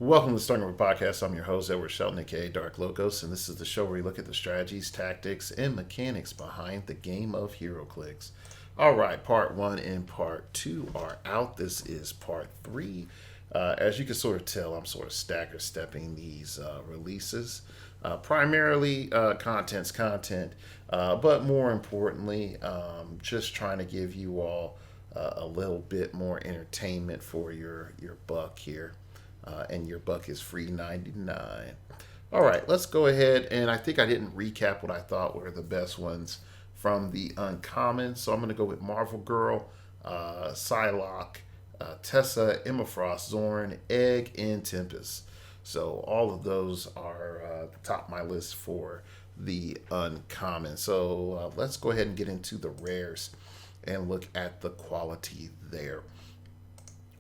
Welcome to the Starting Over Podcast. I'm your host, Edward Shelton, aka Dark Logos, and this is the show where we look at the strategies, tactics, and mechanics behind the game of HeroClix. All right, part one and part two are out. This is part three. As you can sort of tell, I'm sort of stagger stepping these releases. Primarily content's content, but more importantly, just trying to give you all a little bit more entertainment for your buck here. And your buck is free 99. All right, let's go ahead. And I think I didn't recap what I thought were the best ones from the uncommon. So I'm going to go with Marvel Girl, Psylocke, Tessa, Emma Frost, Zorn, Egg, and Tempest. So all of those are the top of my list for the uncommon. So let's go ahead and get into the rares and look at the quality there.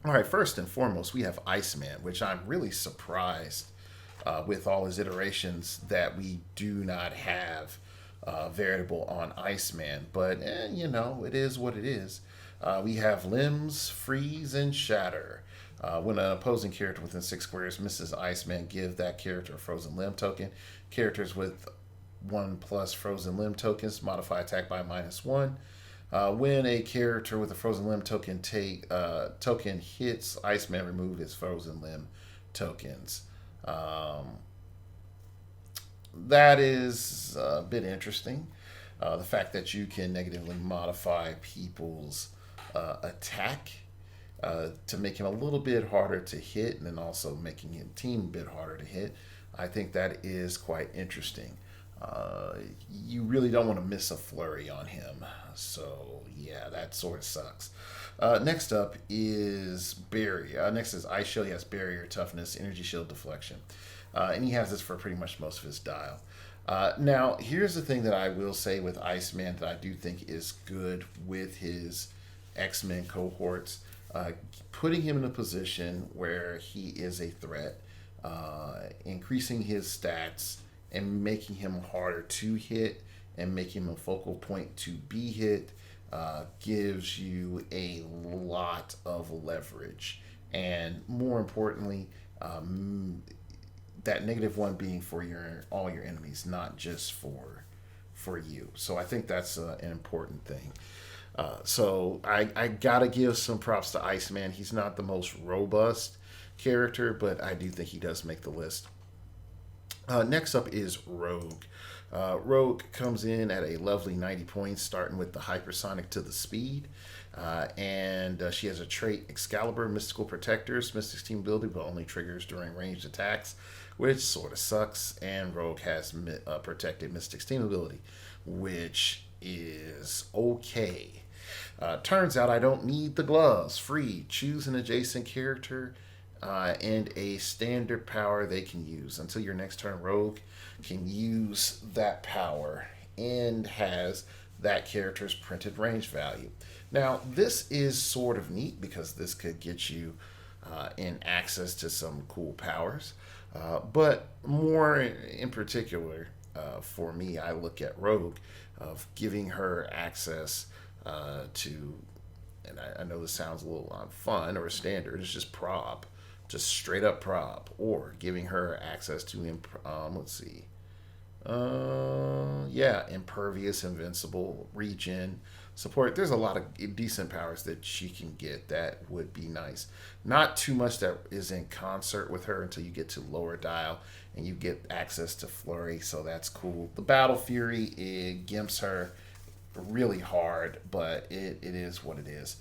All right, first and foremost, we have Iceman, which I'm really surprised with all his iterations that we do not have variable on Iceman. But, it is what it is. We have Limbs, Freeze, and Shatter. When an opposing character within 6 squares misses Iceman, give that character a frozen limb token. Characters with 1+ frozen limb tokens modify attack by -1. When a character with a frozen limb token hits Iceman, remove his frozen limb tokens. That is a bit interesting. The fact that you can negatively modify people's attack to make him a little bit harder to hit, and then also making him team a bit harder to hit. I think that is quite interesting. You really don't want to miss a flurry on him. So, yeah, that sort of sucks. Next up is Barrier. Next is Ice Shield. He has Barrier, Toughness, Energy Shield, Deflection. And he has this for pretty much most of his dial. Now, here's the thing that I will say with Iceman that I do think is good with his X-Men cohorts. Putting him in a position where he is a threat, increasing his stats, and making him harder to hit and making him a focal point to be hit gives you a lot of leverage. And more importantly, that -1 being for all your enemies, not just for you. So I think that's an important thing. So I gotta give some props to Iceman. He's not the most robust character, but I do think he does make the list. Next up is Rogue. Rogue comes in at a lovely 90 points, starting with the hypersonic to the speed. And she has a trait Excalibur, Mystical Protectors, Mystic Team ability, but only triggers during ranged attacks, which sort of sucks. And Rogue has protected Mystic Team ability, which is okay. Turns out I don't need the gloves. Free. Choose an adjacent character and a standard power they can use. Until your next turn, Rogue can use that power and has that character's printed range value. Now, this is sort of neat because this could get you in access to some cool powers. But more in particular, for me, I look at Rogue of giving her access to, and I know this sounds a little fun or standard, it's just prob. Just straight up prop, or giving her access to impervious, invincible, regen, support. There's a lot of decent powers that she can get that would be nice. Not too much that is in concert with her until you get to lower dial and you get access to flurry, so that's cool. The Battle Fury, it gimps her really hard, but it is what it is.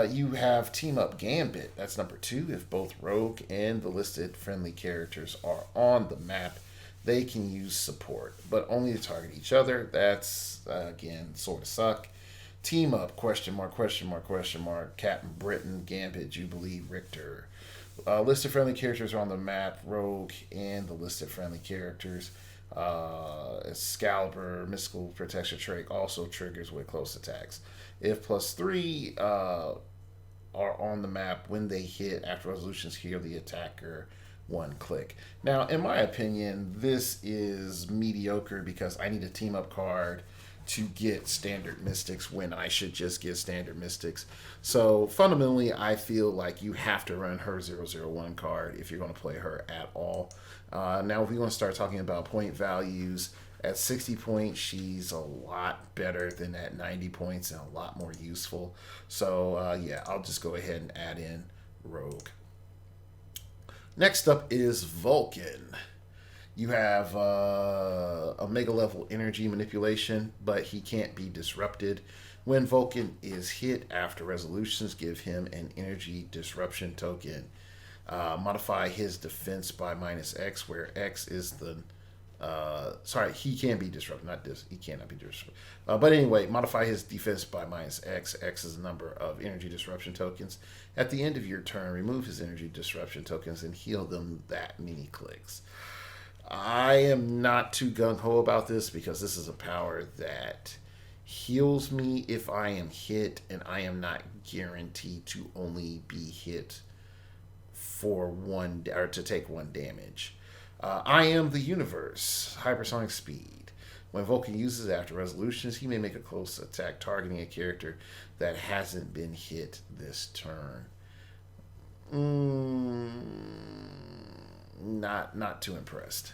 You have Team Up Gambit. That's number 2. If both Rogue and the listed friendly characters are on the map, they can use support, but only to target each other. That's, again, sort of suck. Team Up, question mark, question mark, question mark, Captain Britain, Gambit, Jubilee, Richter. Listed friendly characters are on the map, Rogue and the listed friendly characters. Excalibur, Mystical Protection trait also triggers with close attacks. If +3 are on the map when they hit after resolutions, heal the attacker 1 click. Now, in my opinion, this is mediocre because I need a team up card to get standard mystics when I should just get standard mystics. So fundamentally, I feel like you have to run her 001 card if you're going to play her at all. Now, if we want to start talking about point values, at 60 points, she's a lot better than at 90 points and a lot more useful. So, yeah, I'll just go ahead and add in Rogue. Next up is Vulcan. You have Omega level energy manipulation, but he can't be disrupted. When Vulcan is hit after resolutions, give him an energy disruption token. Modify his defense by -X, where X is the he can be disrupted, not this. He cannot be disrupted. But anyway, modify his defense by -X. X is the number of energy disruption tokens. At the end of your turn, remove his energy disruption tokens and heal them that many clicks. I am not too gung-ho about this because this is a power that heals me if I am hit, and I am not guaranteed to only be hit for one or to take one damage. I am the universe, hypersonic speed. When Vulcan uses after resolutions, he may make a close attack targeting a character that hasn't been hit this turn. Not too impressed.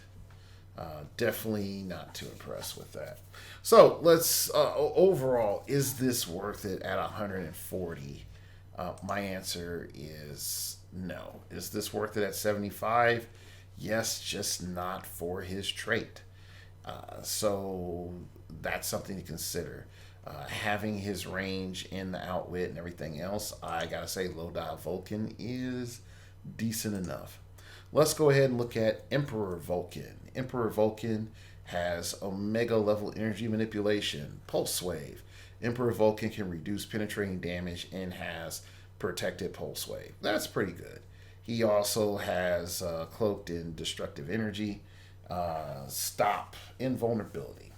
Definitely not too impressed with that. So let's overall, is this worth it at 140? My answer is no. Is this worth it at 75? Yes, just not for his trait. So that's something to consider. Having his range in the outwit and everything else, I gotta say, low die Vulcan is decent enough. Let's go ahead and look at Emperor Vulcan. Emperor Vulcan has Omega level energy manipulation, Pulse Wave. Emperor Vulcan can reduce penetrating damage and has protected Pulse Wave. That's pretty good. He also has cloaked in destructive energy, stop invulnerability.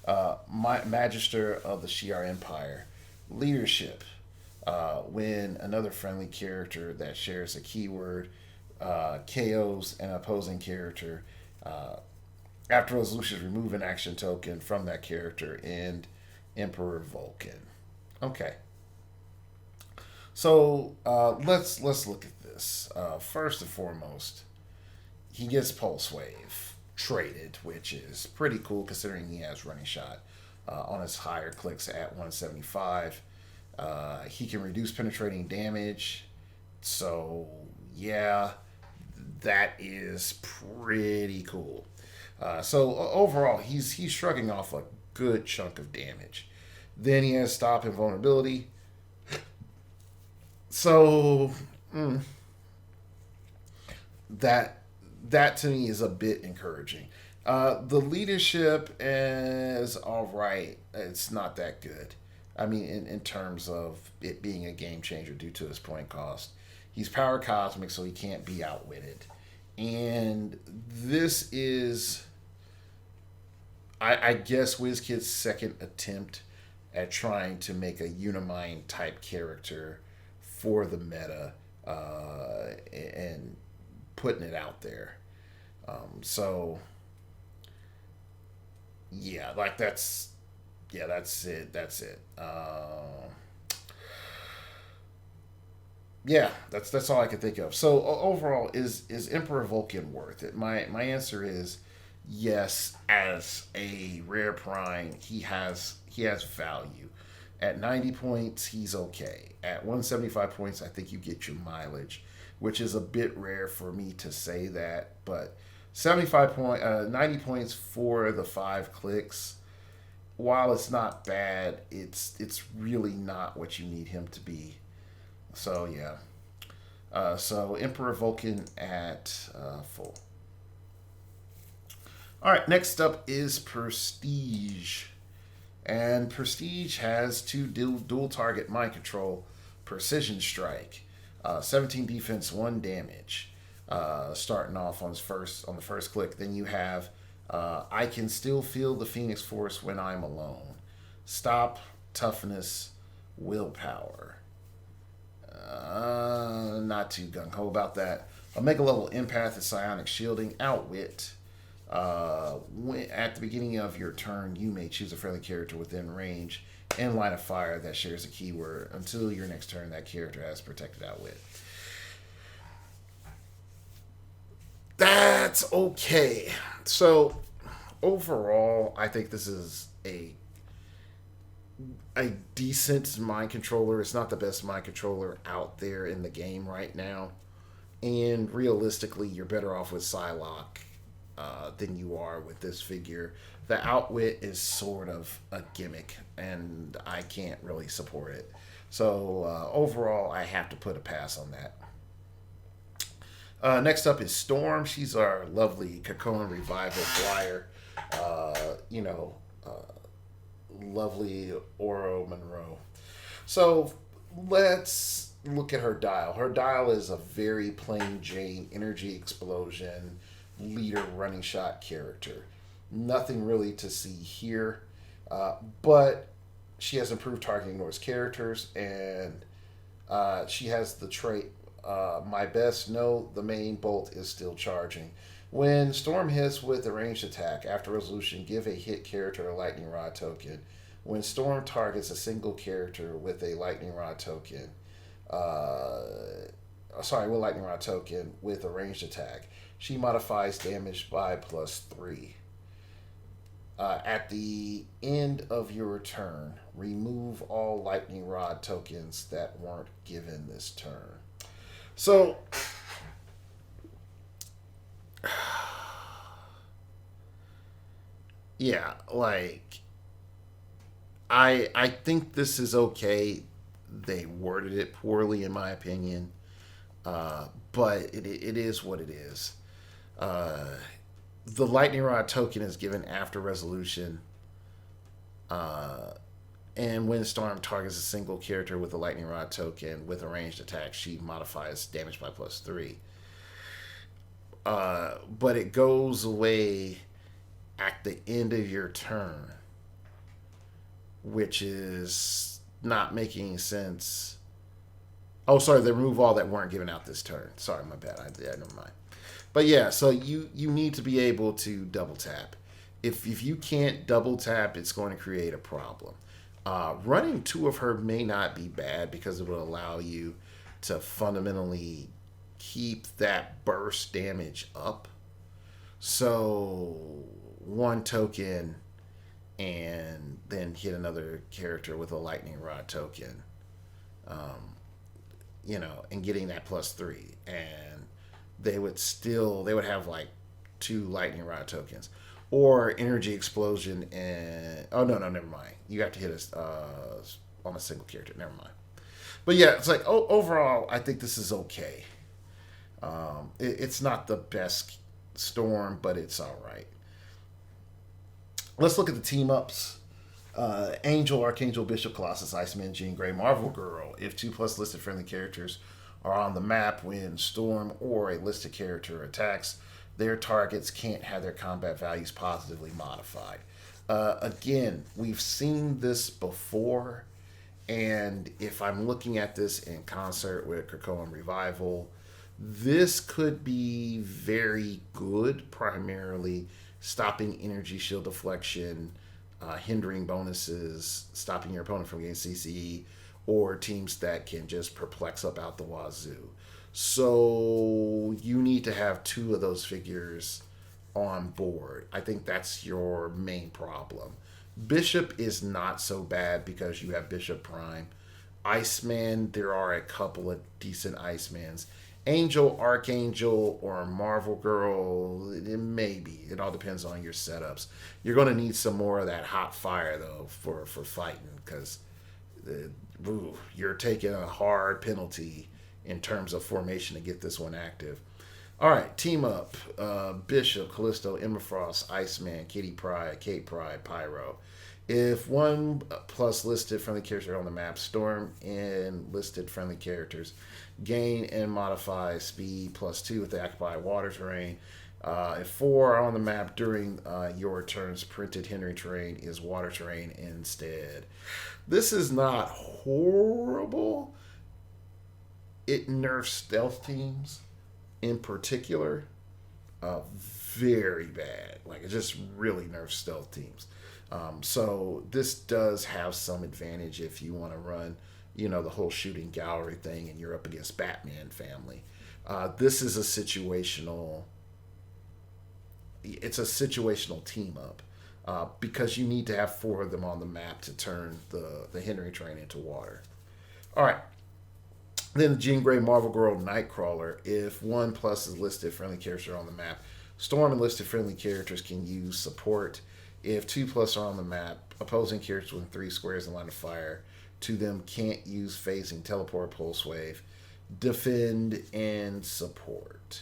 Magister of the Shi'ar Empire, leadership. When another friendly character that shares a keyword KOs an opposing character, after resolutions, remove an action token from that character and Emperor Vulcan. Okay. So let's look at this. First and foremost, he gets Pulse Wave traded, which is pretty cool considering he has Running Shot on his higher clicks at 175. He can reduce penetrating damage. So yeah, that is pretty cool. So overall, he's shrugging off a good chunk of damage. Then he has Stop Invulnerability. So that to me is a bit encouraging. The leadership is all right. It's not that good. I mean, in terms of it being a game changer due to his point cost. He's power cosmic, so he can't be outwitted. And this is, I guess, WizKid's second attempt at trying to make a Unimind type character for the meta and putting it out there. So, yeah, like that's it. Yeah, that's all I can think of. So overall, is Emperor Vulcan worth it? My answer is yes. As a rare prime, he has value. At 90 points, he's okay. At 175 points, I think you get your mileage, which is a bit rare for me to say that. But 90 points for the 5 clicks. While it's not bad, it's really not what you need him to be. So yeah. So Emperor Vulcan at full. All right, next up is Prestige. And Prestige has 2 dual target mind control, precision strike, 17 defense, 1 damage. Starting off on the first click. Then you have I can still feel the Phoenix Force when I'm alone. Stop, toughness, willpower. Not too gung ho about that. Omega level empath is psionic shielding, outwit. At the beginning of your turn, you may choose a friendly character within range and line of fire that shares a keyword. Until your next turn, that character has protected outwit. That's okay. So overall, I think this is a decent mind controller. It's not the best mind controller out there in the game right now. And realistically, you're better off with Psylocke than you are with this figure. The outwit is sort of a gimmick, and I can't really support it. So overall, I have to put a pass on that. Next up is Storm. She's our lovely Krakoan Revival flyer. You know, lovely Oro Monroe. So let's look at her dial. Her dial is a very plain Jane energy explosion leader running shot character. Nothing really to see here, but she has improved targeting towards characters, and she has the trait my best. No, the main bolt is still charging. When Storm hits with a ranged attack, after resolution, give a hit character a lightning rod token. When Storm targets a single character with a lightning rod token, with lightning rod token with a ranged attack, she modifies damage by +3. At the end of your turn, remove all lightning rod tokens that weren't given this turn. So, yeah, like I think this is okay. They worded it poorly, in my opinion, but it is what it is. Uh, the lightning rod token is given after resolution, uh, and when Storm targets a single character with a lightning rod token with a ranged attack, she modifies damage by +3. But it goes away at the end of your turn, which is not making sense. Oh, sorry, they remove all that weren't given out this turn. Sorry, my bad. Never mind. But yeah, so you need to be able to double tap. If you can't double tap, it's going to create a problem. Running two of her may not be bad because it will allow you to fundamentally keep that burst damage up. So one token and then hit another character with a lightning rod token, and getting that +3, and they would have like two lightning rod tokens or energy explosion. And oh no, never mind, you have to hit us on a single character, never mind. But yeah, it's like overall I think this is okay. It's not the best Storm, but it's all right. Let's look at the team ups. Angel, Archangel, Bishop, Colossus, Iceman, Jean Grey, Marvel Girl. If 2+ listed friendly characters are on the map when Storm or a listed character attacks, their targets can't have their combat values positively modified. Again, we've seen this before, and if I'm looking at this in concert with Krakoan Revival, this could be very good, primarily stopping energy shield deflection, hindering bonuses, stopping your opponent from getting CCE, or teams that can just perplex up out the wazoo. So you need to have two of those figures on board. I think that's your main problem. Bishop is not so bad because you have Bishop Prime. Iceman, there are a couple of decent Icemans. Angel, Archangel, or Marvel Girl, it may be. It all depends on your setups. You're going to need some more of that hot fire, though, for fighting, because you're taking a hard penalty in terms of formation to get this one active. All right, team up. Bishop, Callisto, Emma Frost, Iceman, Kitty Pryde, Kate Pryde, Pyro. If 1+ listed friendly characters are on the map, Storm and listed friendly characters gain and modify speed +2 with the occupy water terrain. If 4 are on the map during your turn's printed hindering terrain is water terrain instead. This is not horrible. It nerfs stealth teams in particular. very bad. Like, it just really nerfs stealth teams. So this does have some advantage if you want to run, the whole shooting gallery thing and you're up against Batman family. This is a situational. It's a situational team up. Because you need to have four of them on the map to turn the Henry train into water. All right. Then the Jean Grey Marvel Girl Nightcrawler. If 1+ is listed friendly character on the map, Storm and listed friendly characters can use support. If 2+ are on the map, opposing characters within 3 squares in line of fire to them can't use phasing, teleport, pulse wave, defend, and support.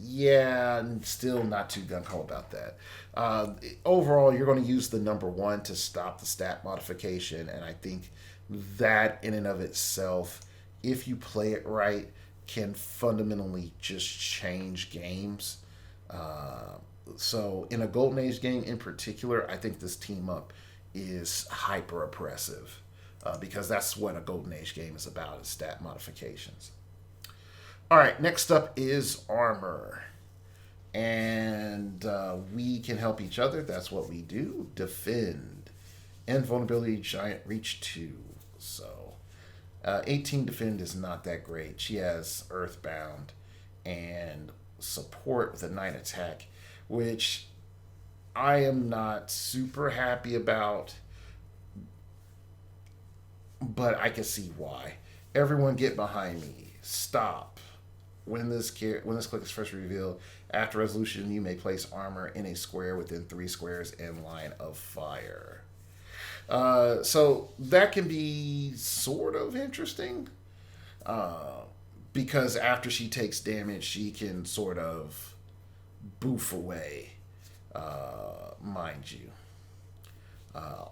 Yeah, still not too gung ho about that. Overall, you're going to use the number 1 to stop the stat modification, and I think that in and of itself, if you play it right, can fundamentally just change games. So in a Golden Age game in particular, I think this team up is hyper oppressive, because that's what a Golden Age game is about, is stat modifications. All right, next up is armor. And we can help each other. That's what we do. Defend. Invulnerability, giant reach 2. So 18 defend is not that great. She has Earthbound and support with a 9 attack, which I am not super happy about, but I can see why. Everyone get behind me. Stop. When this click is first revealed, after resolution, you may place armor in a square within 3 squares in line of fire. So that can be sort of interesting, because after she takes damage, she can sort of boof away, mind you.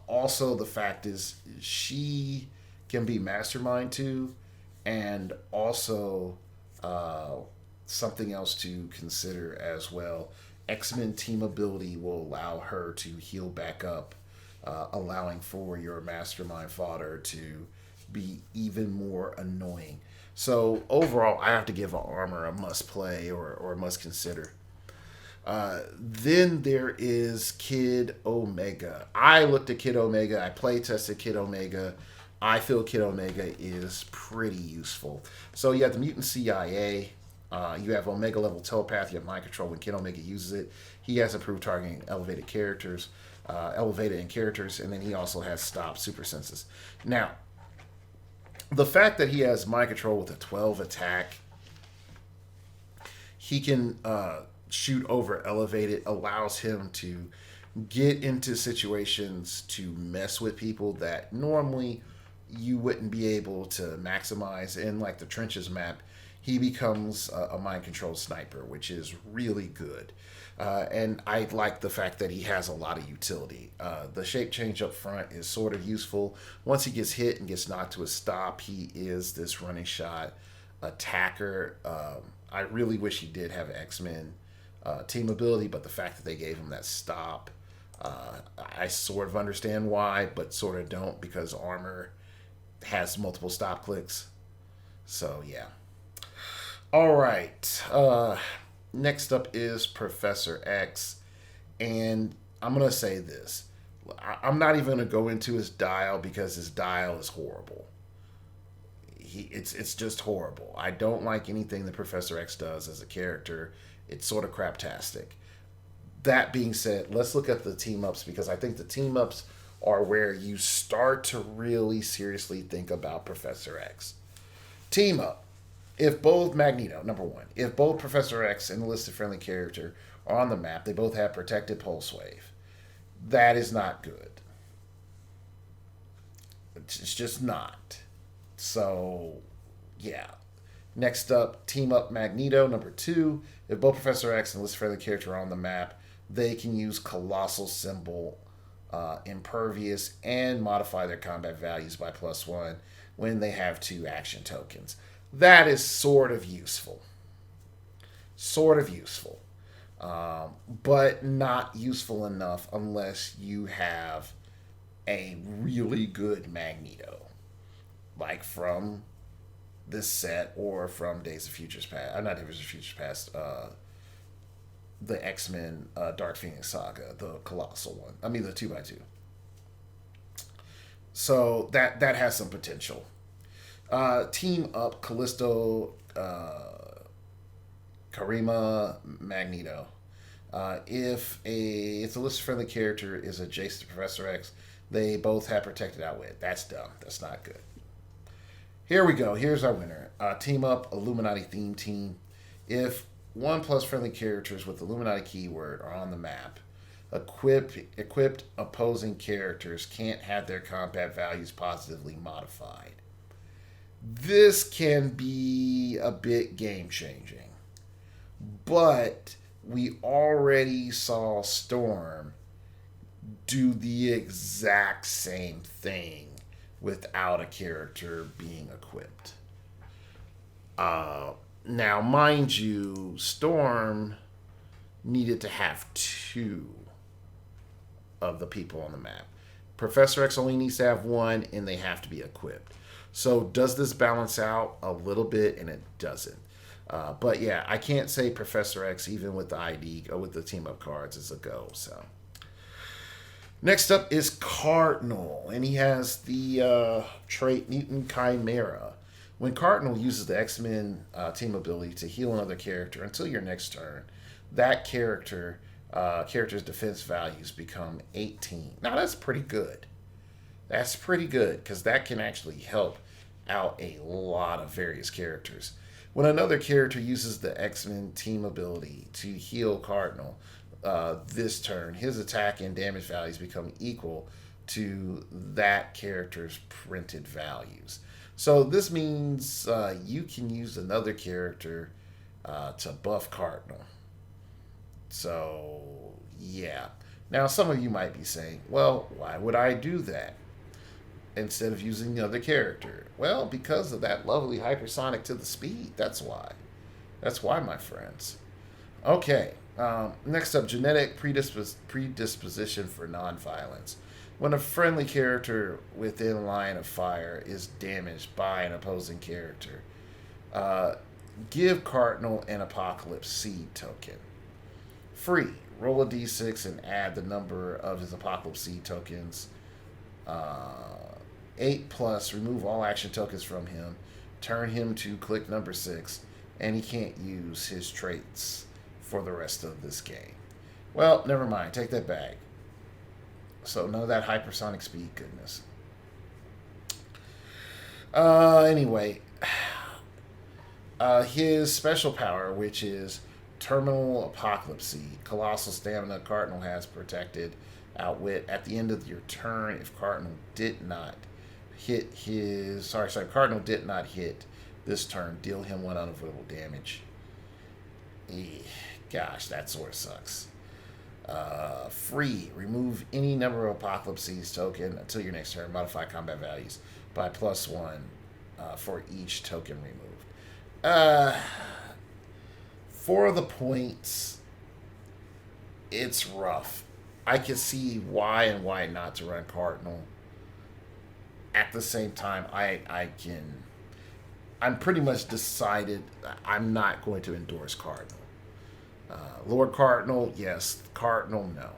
Also, the fact is she can be mastermind too, and also something else to consider as well. X-Men team ability will allow her to heal back up, allowing for your mastermind fodder to be even more annoying. So overall, I have to give armor a must play or a must consider. Then there is Kid Omega. I looked at Kid Omega. I play tested Kid Omega. I feel Kid Omega is pretty useful. So you have the Mutant CIA. You have Omega level telepath. You have mind control when Kid Omega uses it. He has improved targeting elevated in characters, and then he also has stop super senses. Now, the fact that he has mind control with a 12 attack, he can shoot over elevated, allows him to get into situations to mess with people that normally you wouldn't be able to maximize. In like the trenches map, he becomes a mind control sniper, which is really good. And I like the fact that he has a lot of utility. The shape change up front is sort of useful. Once he gets hit and gets knocked to a stop, he is this running shot attacker. I really wish he did have X-Men team ability, but the fact that they gave him that stop, I sort of understand why, but sort of don't, because armor has multiple stop clicks. So yeah. All right. Next up is Professor X, and I'm gonna say this. I'm not even gonna go into his dial because his dial is horrible. It's just horrible. I don't like anything that Professor X does as a character. It's sort of craptastic. That being said, let's look at the team ups, because I think the team ups are where you start to really seriously think about Professor X. Team up. If both Magneto, number 1, if both Professor X and the listed friendly character are on the map, they both have protected pulse wave. That is not good. It's just not. So, yeah. Next up, team up Magneto, number 2. If both Professor X and listed friendly character are on the map, they can use Colossal Symbol, Impervious, and modify their combat values by +1 when they have 2 action tokens. That is sort of useful. But not useful enough unless you have a really good Magneto. Like from this set or from Days of Futures Past. Not Days of Futures Past. The X-Men Dark Phoenix Saga, the colossal one. I mean the 2x2. So that has some potential. Team up Callisto, Karima, Magneto. If the list friendly character is adjacent to Professor X, they both have protected outwit. That's dumb. That's not good. Here we go. Here's our winner. Team up Illuminati theme team. If 1+ friendly characters with Illuminati keyword are on the map, equipped opposing characters can't have their combat values positively modified. This can be a bit game changing, but we already saw Storm do the exact same thing without a character being equipped. Now, mind you, Storm needed to have 2 of the people on the map. Professor X only needs to have 1, and they have to be equipped. So does this balance out a little bit? And it doesn't. But yeah, I can't say Professor X, even with the ID or with the team up cards, is a go. So next up is Cardinal, and he has the trait Mutant Chimera. When Cardinal uses the X-Men team ability to heal another character until your next turn, that character's defense values become 18. Now that's pretty good. That's pretty good because that can actually help out a lot of various characters. When another character uses the X-Men team ability to heal Cardinal this turn, his attack and damage values become equal to that character's printed values. So this means you can use another character to buff Cardinal. So, yeah. Now, some of you might be saying, well, why would I do that instead of using the other character? Well, because of that lovely hypersonic to the speed. That's why. That's why, my friends. Okay. Next up, genetic predisposition for nonviolence. When a friendly character within line of fire is damaged by an opposing character, give Cardinal an Apocalypse Seed token. Free. Roll a d6 and add the number of his Apocalypse Seed tokens. 8+, remove all action tokens from him. Turn him to click number 6, and he can't use his traits for the rest of this game. Well, never mind. Take that back. So none of that hypersonic speed goodness. Anyway, his special power, which is Terminal Apocalypse, Colossal Stamina, Cardinal has protected outwit. At the end of your turn, if Cardinal did not hit Cardinal did not hit this turn, deal him 1 unavoidable damage. Gosh, that sort of sucks. Free. Remove any number of Apocalypses token until your next turn. Modify combat values by +1 for each token removed. For the points, it's rough. I can see why and why not to run Cardinal. At the same time, I'm pretty much decided I'm not going to endorse Cardinal. Lord Cardinal, yes. Cardinal, no.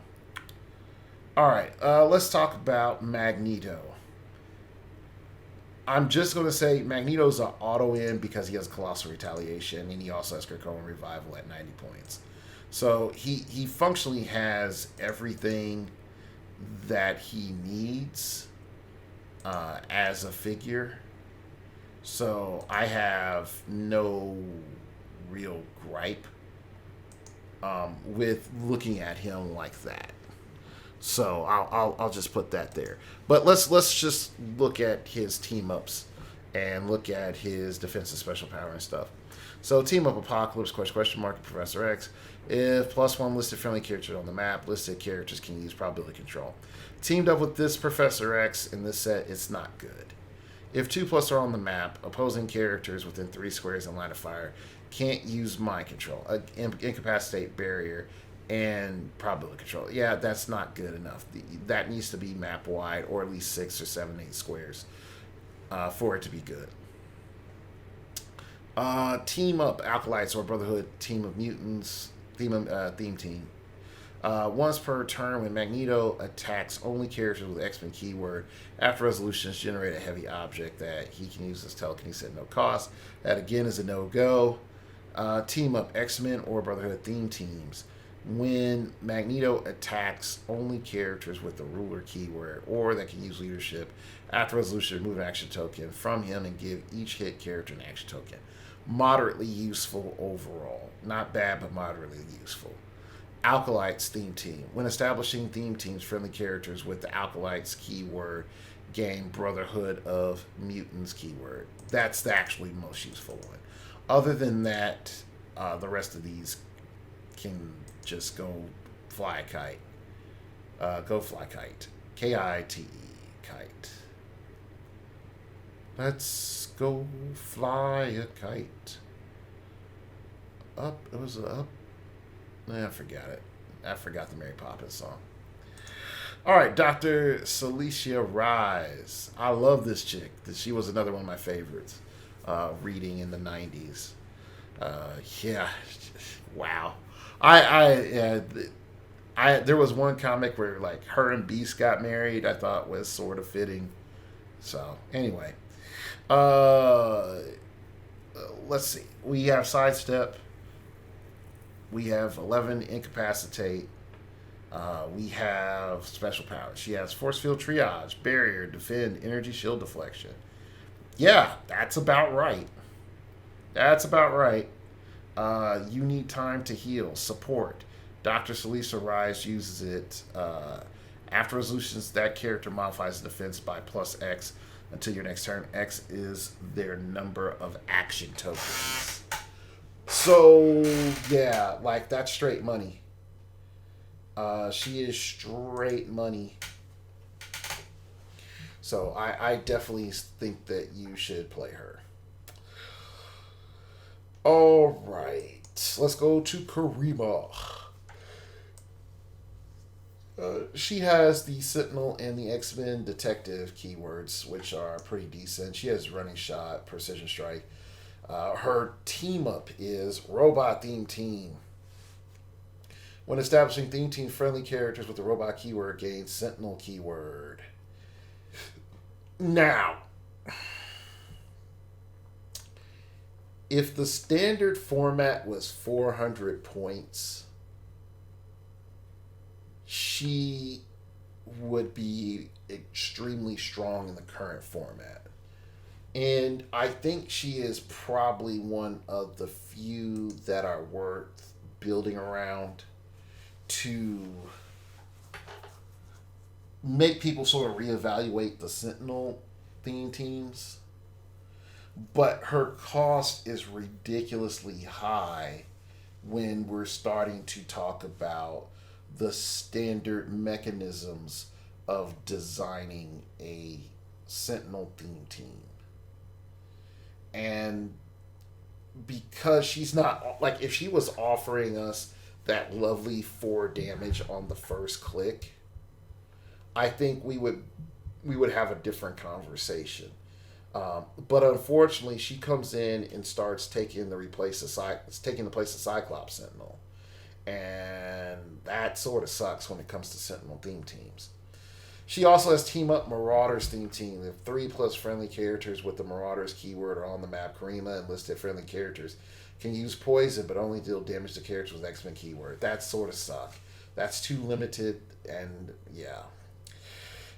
All right, let's talk about Magneto. I'm just going to say Magneto's an auto-in because he has Colossal Retaliation, and he also has Krakoan Revival at 90 points. So he functionally has everything that he needs as a figure. So I have no real gripe with looking at him like that. So I'll just put that there. But let's just look at his team ups and look at his defensive special power and stuff. So team up Apocalypse question mark Professor X. If +1 listed friendly characters on the map, listed characters can use probability control. Teamed up with this Professor X in this set, it's not good. If 2+ are on the map, opposing characters within 3 squares in line of fire can't use mind control, incapacitate barrier, and probability control. Yeah, that's not good enough. That needs to be map wide, or at least 6 or 7, 8 squares for it to be good. Team up Acolytes or Brotherhood Team of Mutants theme team. Once per turn, when Magneto attacks only characters with X-Men keyword, after resolutions generate a heavy object that he can use as telekinesis at no cost. That again is a no-go. Team up X-Men or Brotherhood theme teams. When Magneto attacks only characters with the ruler keyword or that can use leadership, after resolution, remove an action token from him and give each hit character an action token. Moderately useful overall. Not bad, but moderately useful. Acolytes theme team. When establishing theme teams, friendly characters with the Acolytes keyword gain Brotherhood of Mutants keyword. That's the actually most useful one. Other than that, the rest of these can just go fly a kite. Go fly kite. Kite. Kite. Let's go fly a kite. Up. It was up. I forgot it. I forgot the Mary Poppins song. All right, Dr. Celicia Rise. I love this chick. She was another one of my favorites. Reading in the 90s. Yeah. Wow. There was one comic where like her and Beast got married. I thought was sort of fitting. So anyway, let's see. We have Sidestep. We have 11 Incapacitate. We have Special Powers. She has Force Field Triage, Barrier, Defend, Energy Shield Deflection. Yeah, that's about right. That's about right. You need time to heal. Support. Dr. Celicia Rise uses it. After resolutions, that character modifies the defense by +X until your next turn. X is their number of action tokens. So, yeah, like, that's straight money. She is straight money. So, I definitely think that you should play her. All right. Let's go to Karima. She has the Sentinel and the X-Men Detective keywords, which are pretty decent. She has Running Shot, Precision Strike. Her team-up is Robot Theme Team. When establishing theme team, friendly characters with the robot keyword gain Sentinel keyword. Now, if the standard format was 400 points, she would be extremely strong in the current format. And I think she is probably one of the few that are worth building around to make people sort of reevaluate the Sentinel theme teams. But her cost is ridiculously high when we're starting to talk about the standard mechanisms of designing a Sentinel theme team. And because she's not, like, if she was offering us that lovely 4 damage on the first click, I think we would have a different conversation. But unfortunately, she comes in and starts taking the place of Cyclops Sentinel, and that sort of sucks when it comes to Sentinel theme teams. She also has Team Up Marauders theme team. The 3+ friendly characters with the Marauders keyword are on the map. Karima and listed friendly characters can use poison, but only deal damage to characters with X-Men keyword. That sort of suck. That's too limited, and yeah.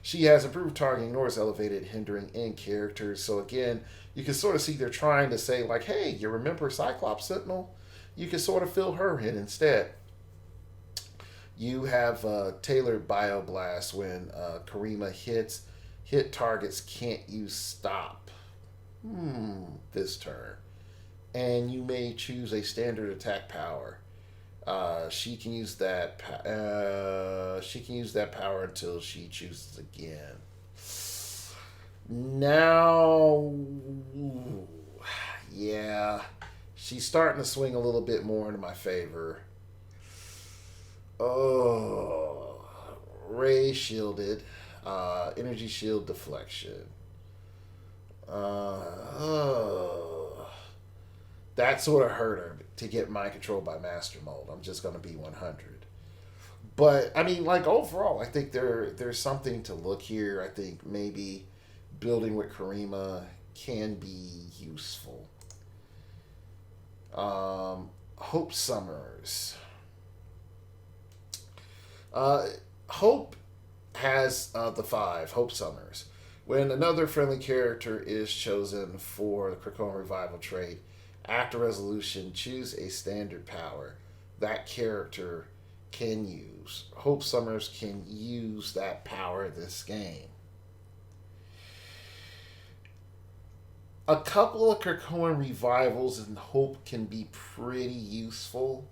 She has improved targeting, nor is elevated, hindering in characters. So again, you can sort of see they're trying to say, like, hey, you remember Cyclops Sentinel? You can sort of fill her in instead. You have tailored Bioblast when Karima hit targets can't use stop this turn. And you may choose a standard attack power. She can use that power until she chooses again. Now, yeah, she's starting to swing a little bit more into my favor. Oh, Ray shielded, energy shield deflection. that sort of hurt her to get mind controlled by Master Mold. I'm just going to be 100. But I mean, like overall, I think there's something to look here. I think maybe building with Karima can be useful. Hope Summers. Hope has the 5, Hope Summers. When another friendly character is chosen for the Krakoan Revival trait, after resolution, choose a standard power that character can use. Hope Summers can use that power this game. A couple of Krakoan Revivals and Hope can be pretty useful,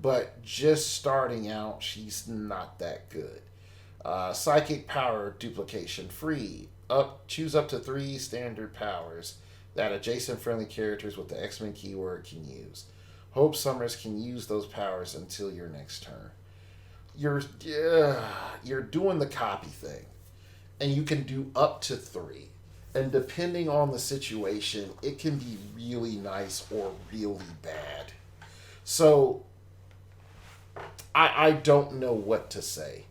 but just starting out, she's not that good. Psychic power duplication free. Choose up to 3 standard powers that adjacent friendly characters with the X-Men keyword can use. Hope Summers can use those powers until your next turn. You're doing the copy thing, and you can do up to 3. And depending on the situation, it can be really nice or really bad. So I don't know what to say.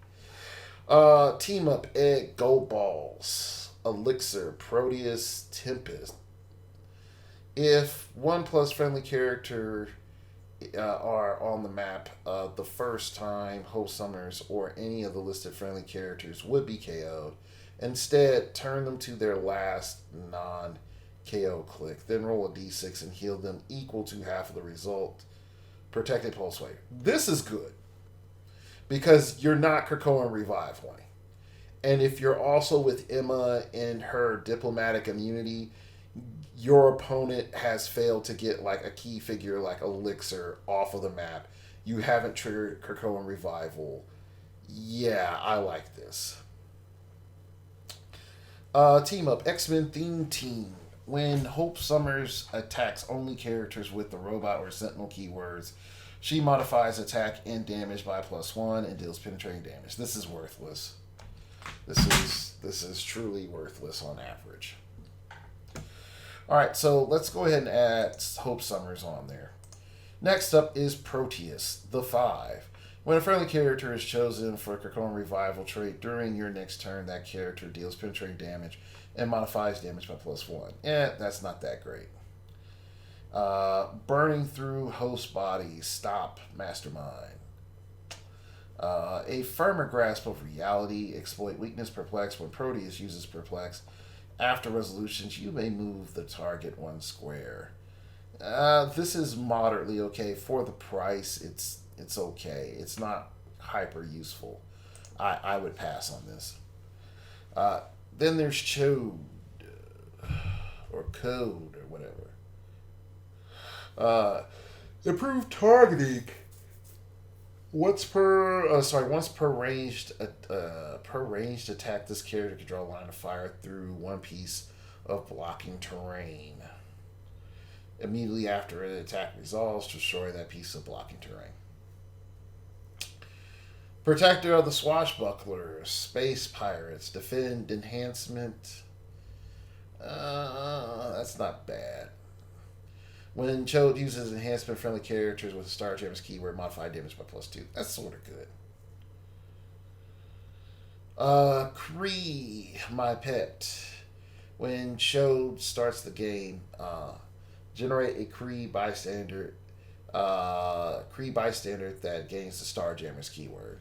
Team Up, Egg, Gold Balls, Elixir, Proteus, Tempest. If 1+ friendly character are on the map the first time Hope Summers or any of the listed friendly characters would be KO'd, instead turn them to their last non-KO click. Then roll a d6 and heal them equal to half of the result. Protected Pulse Wave. This is good because you're not Krakoan Revivaling. And if you're also with Emma in her diplomatic immunity, your opponent has failed to get like a key figure like Elixir off of the map. You haven't triggered Krakoan Revival. Yeah, I like this. Team Up, X-Men Theme Team. When Hope Summers attacks only characters with the robot or sentinel keywords, she modifies attack and damage by +1 and deals penetrating damage. This is worthless. This is truly worthless on average. Alright, so let's go ahead and add Hope Summers on there. Next up is Proteus, the 5. When a friendly character is chosen for a Krakoan Revival trait during your next turn, that character deals penetrating damage and modifies damage by +1. That's not that great. Burning through host bodies, stop Mastermind. A firmer grasp of reality, exploit weakness Perplex. When Proteus uses Perplex, after resolutions, you may move the target 1 square. This is moderately okay for the price. It's okay. It's not hyper useful. I would pass on this. Then there's Chode or Code or whatever. Improved targeting. Once per ranged attack, this character can draw a line of fire through 1 piece of blocking terrain. Immediately after an attack resolves, destroy that piece of blocking terrain. Protector of the Swashbucklers, Space Pirates, Defend Enhancement. That's not bad. When Chode uses enhancement, friendly characters with a Starjammers keyword modify damage by +2. That's sort of good. Kree, my pet. When Chode starts the game, generate a Kree bystander that gains the Starjammers keyword.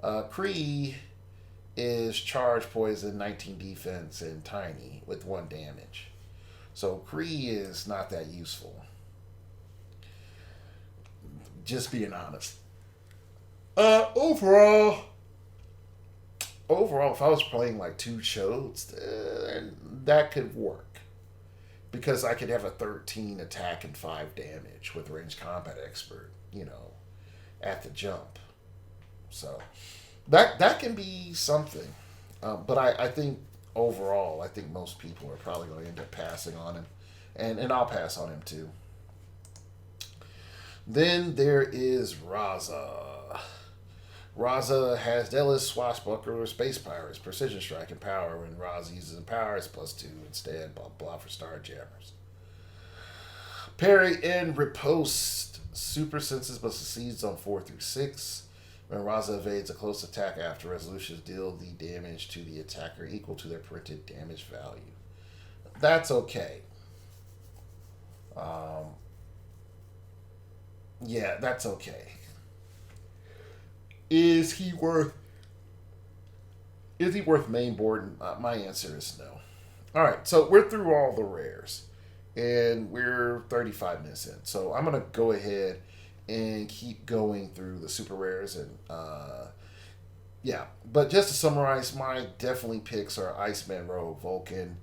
Kree is charge, poison, 19 defense, and tiny with 1 damage. So Kree is not that useful. Just being honest. Overall, if I was playing like 2 Chodes, that could work. Because I could have a 13 attack and 5 damage with Ranged Combat Expert, at the jump. So that can be something. But I think overall, I think most people are probably going to end up passing on him. And I'll pass on him too. Then there is Raza. Raza has Delis, Swashbuckler, Space Pirates, Precision Strike, and Power. When Raza uses power, it's +2 instead, blah blah for Starjammers. Parry and riposte. Super senses but succeeds on 4 through 6. When Raza evades a close attack after resolutions, deal the damage to the attacker equal to their printed damage value. That's okay. Yeah, that's okay. Is he worth? Is he worth main board? My answer is no. All right, so we're through all the rares, and we're 35 minutes in. So I'm gonna go ahead and keep going through the super rares and yeah. But just to summarize, my definitely picks are Iceman Rogue, Vulcan,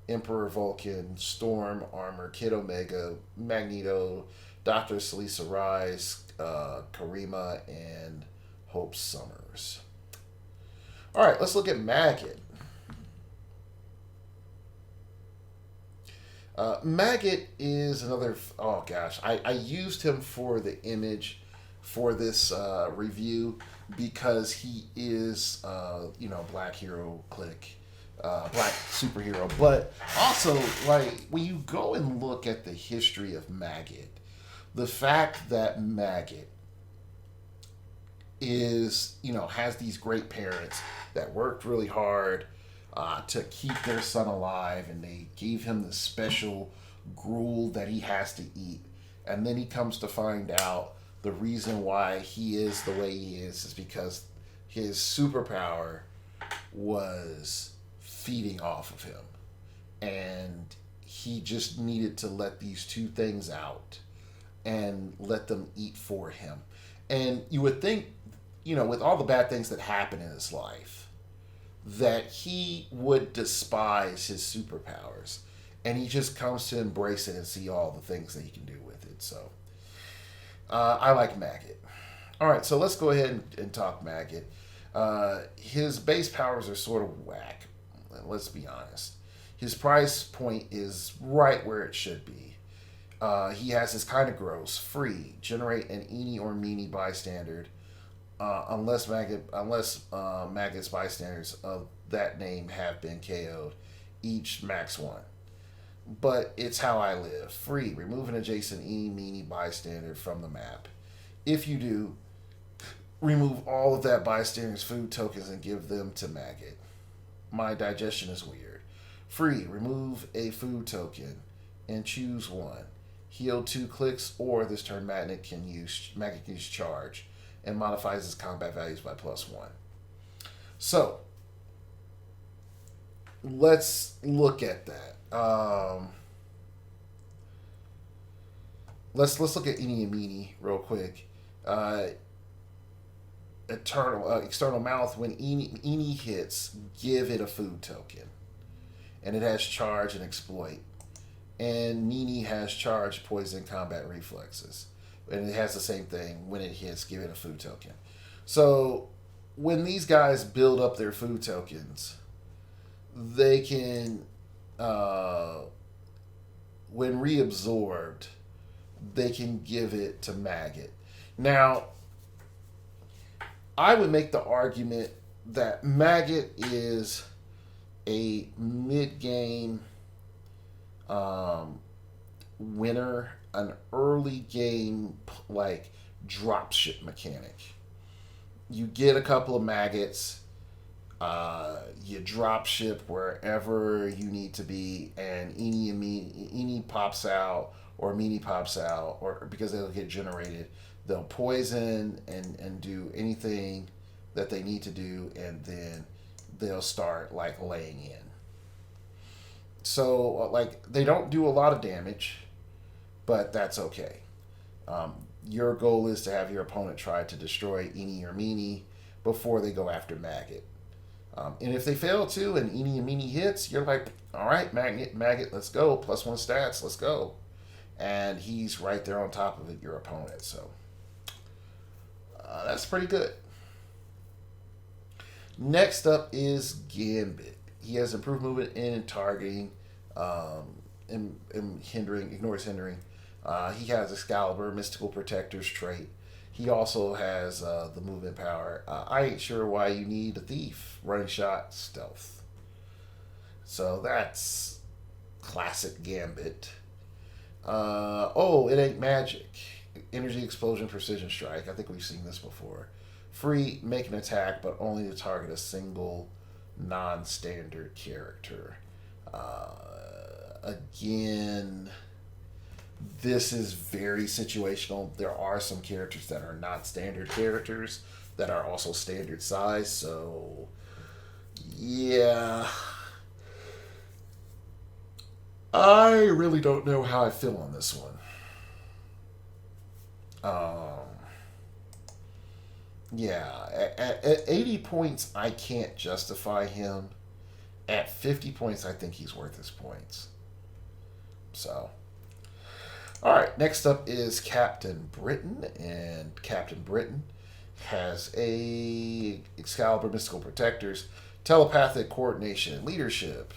Emperor Vulcan, Storm Armor, Kid Omega, Magneto, Doctor Selisa Rise, Karima, and Hope Summers. All right, let's look at Maggot. Maggot is another. Oh gosh, I used him for the image for this review because he is, Black Hero Click, Black superhero. But also, like, when you go and look at the history of Maggot, the fact that Maggot is, has these great parents that worked really hard to keep their son alive, and they gave him the special gruel that he has to eat. And then he comes to find out the reason why he is the way he is because his superpower was feeding off of him. And he just needed to let these two things out and let them eat for him. And you would think, with all the bad things that happen in his life, that he would despise his superpowers, and he just comes to embrace it and see all the things that he can do with it. So I like Maggot. All right, so let's go ahead and talk Maggot. His base powers are sort of whack. Let's be honest. His price point is right where it should be. He has his kind of gross, free, generate an eeny or meeny bystander. Unless Maggot's bystanders of that name have been KO'd, each max 1. But it's how I live. Free. Remove an adjacent eeny, meeny bystander from the map. If you do, remove all of that bystander's food tokens and give them to Maggot. My digestion is weird. Free. Remove a food token and choose 1. Heal 2 clicks, or this turn Maggot can use charge and modifies his combat values by +1. So let's look at that. Let's look at Eeny and Meeny real quick. External mouth. When Eeny hits, give it a food token, and it has charge and exploit. And Meeny has charge, poison, combat reflexes. And it has the same thing. When it hits, give it a food token. So when these guys build up their food tokens, they can, when reabsorbed, they can give it to Maggot. Now, I would make the argument that Maggot is a mid-game winner, an early game like dropship mechanic. You get a couple of maggots, you drop ship wherever you need to be, and Eeny pops out or Meeny pops out, or because they'll get generated, they'll poison and do anything that they need to do, and then they'll start like laying in. So like they don't do a lot of damage, but that's okay. Your goal is to have your opponent try to destroy Eeny or Meeny before they go after Maggot. And if they fail to, and Eeny and Meeny hits, you're like, all right, Maggot, let's go. +1 stats, let's go. And he's right there on top of it, your opponent. So that's pretty good. Next up is Gambit. He has improved movement and targeting, and ignores hindering. He has Excalibur, Mystical Protector's trait. He also has the movement power. I ain't sure why you need a thief. Running shot, stealth. So that's classic Gambit. Oh, it ain't magic. Energy explosion, precision strike. I think we've seen this before. Free, make an attack, but only to target a single non-standard character. Again, this is very situational. There are some characters that are not standard characters that are also standard size. So, yeah, I really don't know how I feel on this one. Um, yeah, at 80 points, I can't justify him. At 50 points, I think he's worth his points. So, all right, next up is Captain Britain, and Captain Britain has a Excalibur Mystical Protectors, telepathic coordination, and leadership.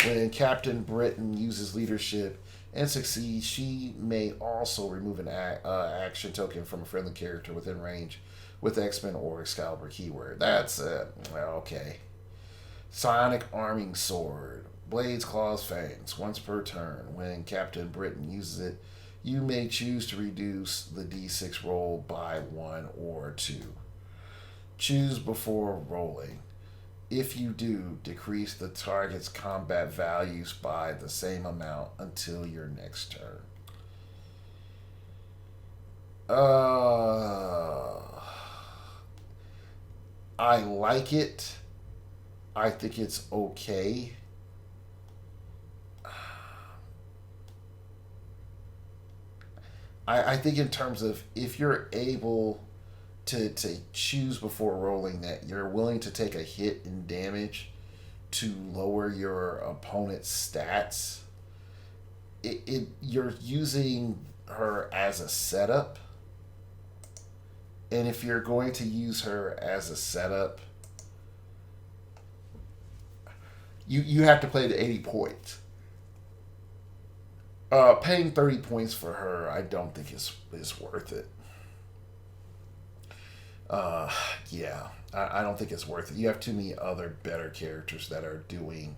When Captain Britain uses leadership and succeeds, she may also remove an action token from a friendly character within range with X-Men or Excalibur keyword. That's it. Well, okay. Psionic Arming Sword. Blades, Claws, Fangs. Once per turn. When Captain Britain uses it, you may choose to reduce the d6 roll by 1 or 2. Choose before rolling. If you do, decrease the target's combat values by the same amount until your next turn. I like it. I think it's okay. I think in terms of if you're able to choose before rolling that you're willing to take a hit in damage to lower your opponent's stats, you're using her as a setup. And if you're going to use her as a setup, you have to play to 80 points. Paying 30 points for her, I don't think is worth it. Uh, yeah, I don't think it's worth it. You have too many other better characters that are doing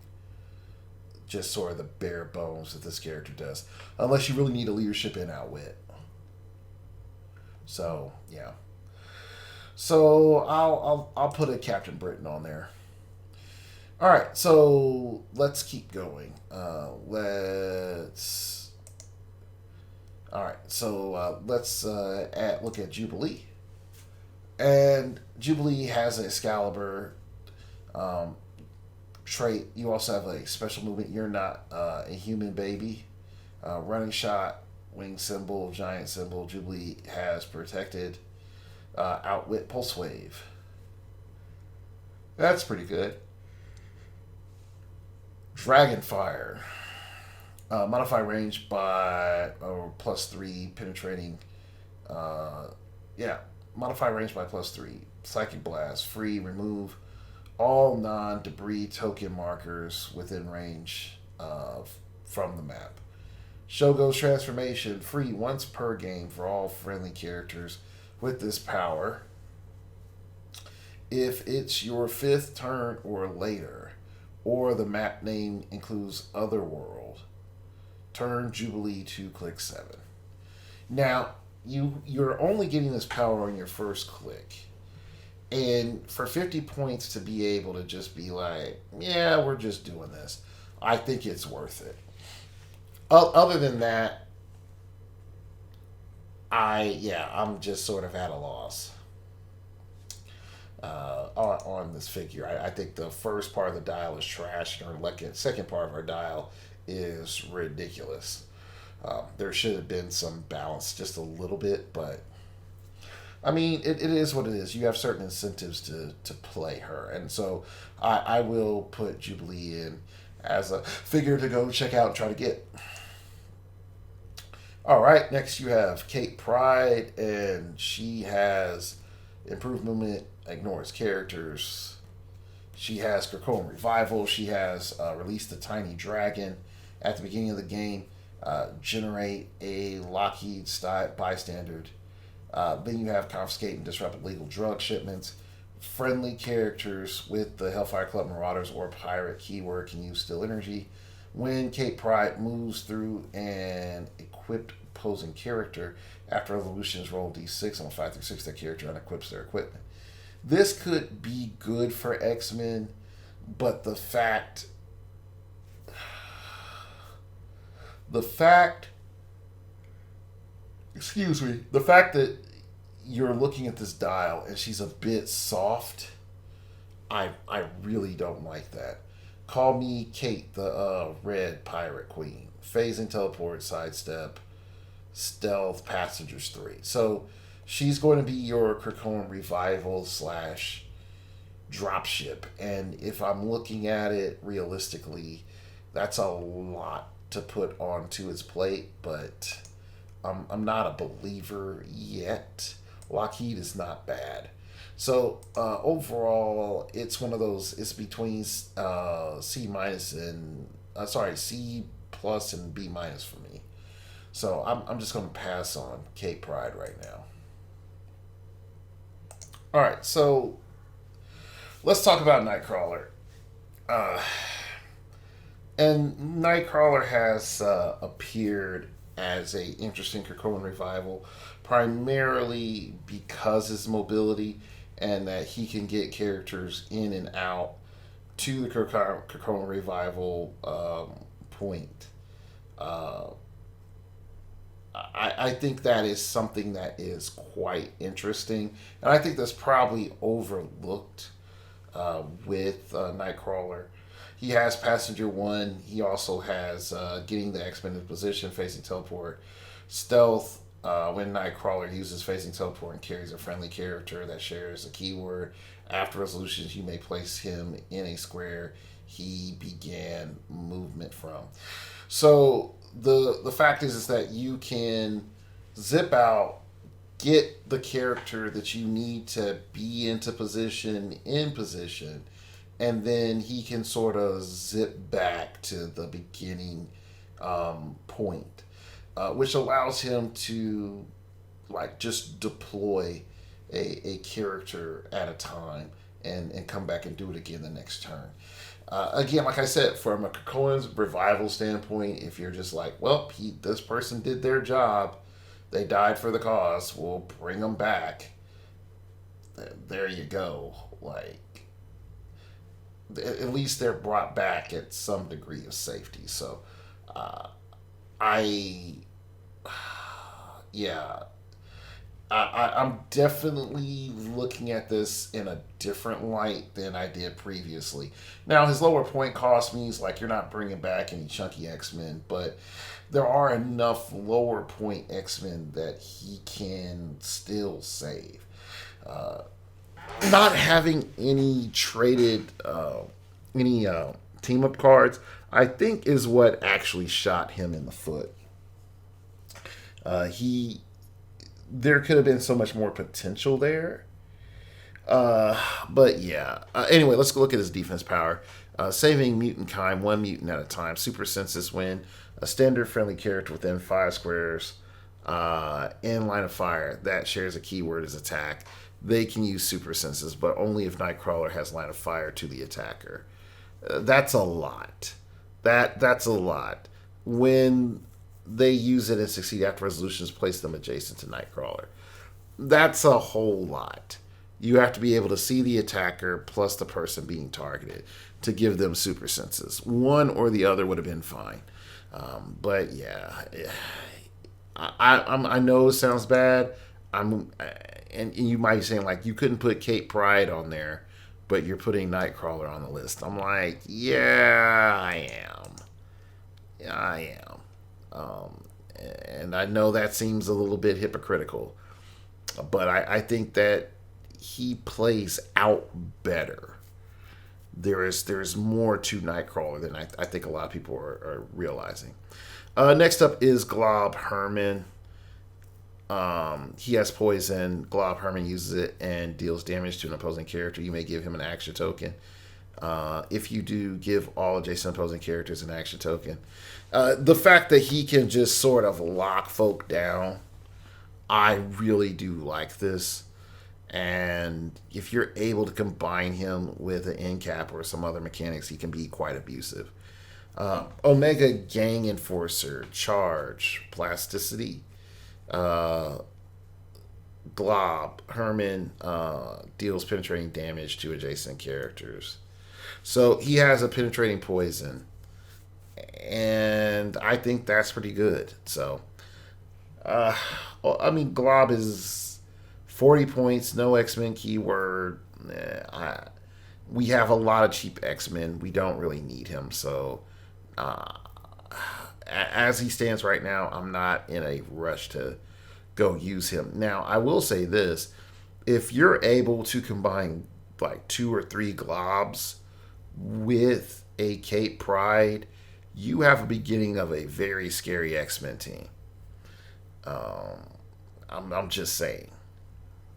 just sort of the bare bones that this character does, unless you really need a leadership and outwit. So yeah, so I'll put a Captain Britain on there. All right, so let's keep going. Let's. All right, so let's look at Jubilee. And Jubilee has a Excalibur um, trait. You also have a special movement. You're not a human baby. Running shot, wing symbol, giant symbol. Jubilee has protected outwit pulse wave. That's pretty good. Dragonfire. Modify range by +3 penetrating. Yeah, modify range by +3. Psychic Blast. Free. Remove all non-debris token markers within range from the map. Shogo's Transformation. Free once per game for all friendly characters with this power. If it's your 5th turn or later, or the map name includes Otherworld, turn Jubilee to click 7. Now, you're only getting this power on your first click. And for 50 points to be able to just be like, yeah, we're just doing this, I think it's worth it. Other than that, I'm just sort of at a loss on this figure. I think the first part of the dial is trash, and our second part of our dial is ridiculous. There should have been some balance, just a little bit, but I mean, it is what it is. You have certain incentives to play her, and so I will put Jubilee in as a figure to go check out and try to get. All right, next you have Kate Pryde, and she has improved movement, ignores characters. She has Krakoan Revival. She has released the Tiny Dragon at the beginning of the game. Generate a Lockheed bystander. Then you have Confiscate and Disrupt Illegal Drug Shipments. Friendly characters with the Hellfire Club Marauders or Pirate keyword can use Still Energy. When Kate Pride moves through an equipped opposing character, after evolutions roll d6 on a 5 through 6, that character unequips their equipment. This could be good for X-Men, but the fact the fact that you're looking at this dial and she's a bit soft, I really don't like that. Call me Kate, the red pirate queen. Phasing, teleport, sidestep, stealth, passengers 3. So she's going to be your Krakoan revival slash dropship. And if I'm looking at it realistically, that's a lot to put onto its plate, but I'm not a believer yet. Lockheed is not bad. So overall, it's one of those. It's between C minus and C plus and B minus for me. So I'm just going to pass on Kate Pride right now. All right, so let's talk about Nightcrawler. And Nightcrawler has appeared as a interesting Krakoan revival, primarily because his mobility and that he can get characters in and out to the Krakoan revival point. I think that is something that is quite interesting, and I think that's probably overlooked with Nightcrawler. He has Passenger 1. He also has getting the X-Men in position, facing teleport, stealth. When Nightcrawler uses facing teleport and carries a friendly character that shares a keyword, after resolutions you may place him in a square he began movement from. So the fact is that you can zip out, get the character that you need to be into position in position, and then he can sort of zip back to the beginning point, which allows him to just deploy a character at a time and come back and do it again the next turn. Again, like I said, from a Krakoan's revival standpoint, if you're just like, well, this person did their job, they died for the cause, we'll bring them back. There you go. At least they're brought back at some degree of safety. So, I'm definitely looking at this in a different light than I did previously. Now, his lower point cost means you're not bringing back any chunky X-Men, but there are enough lower point X-Men that he can still save. Not having any traded, any team up cards, I think is what actually shot him in the foot. There could have been so much more potential there. But yeah. Anyway, let's look at his defense power. Saving mutant kind, 1 mutant at a time. Super senses when a standard friendly character within 5 squares in line of fire that shares a keyword as attack. They can use super senses, but only if Nightcrawler has line of fire to the attacker. That's a lot. That's a lot. When they use it and succeed after resolutions, place them adjacent to Nightcrawler. That's a whole lot. You have to be able to see the attacker plus the person being targeted to give them super senses. One or the other would have been fine. But yeah, I know it sounds bad. And you might be saying you couldn't put Kate Pride on there, but you're putting Nightcrawler on the list. I'm like, yeah, I am. And I know that seems a little bit hypocritical, but I think that he plays out better. There's more to Nightcrawler than I think a lot of people are realizing. Next up is Glob Herman. He has poison. Glob Herman uses it and deals damage to an opposing character. You may give him an action token. If you do, give all adjacent opposing characters an action token. The fact that he can just sort of lock folk down, I really do like this. And if you're able to combine him with an end cap or some other mechanics, he can be quite abusive. Omega Gang Enforcer, Charge, Plasticity, uh, Glob, Herman deals penetrating damage to adjacent characters. So he has a penetrating poison, and I think that's pretty good. So, uh, I mean, Glob is 40 points, no X Men keyword. We have a lot of cheap X Men. We don't really need him. So, uh, as he stands right now, I'm not in a rush to go use him. Now, I will say this: if you're able to combine like two or three globs with a Cape Pride, you have a beginning of a very scary X Men team. Um, I'm just saying.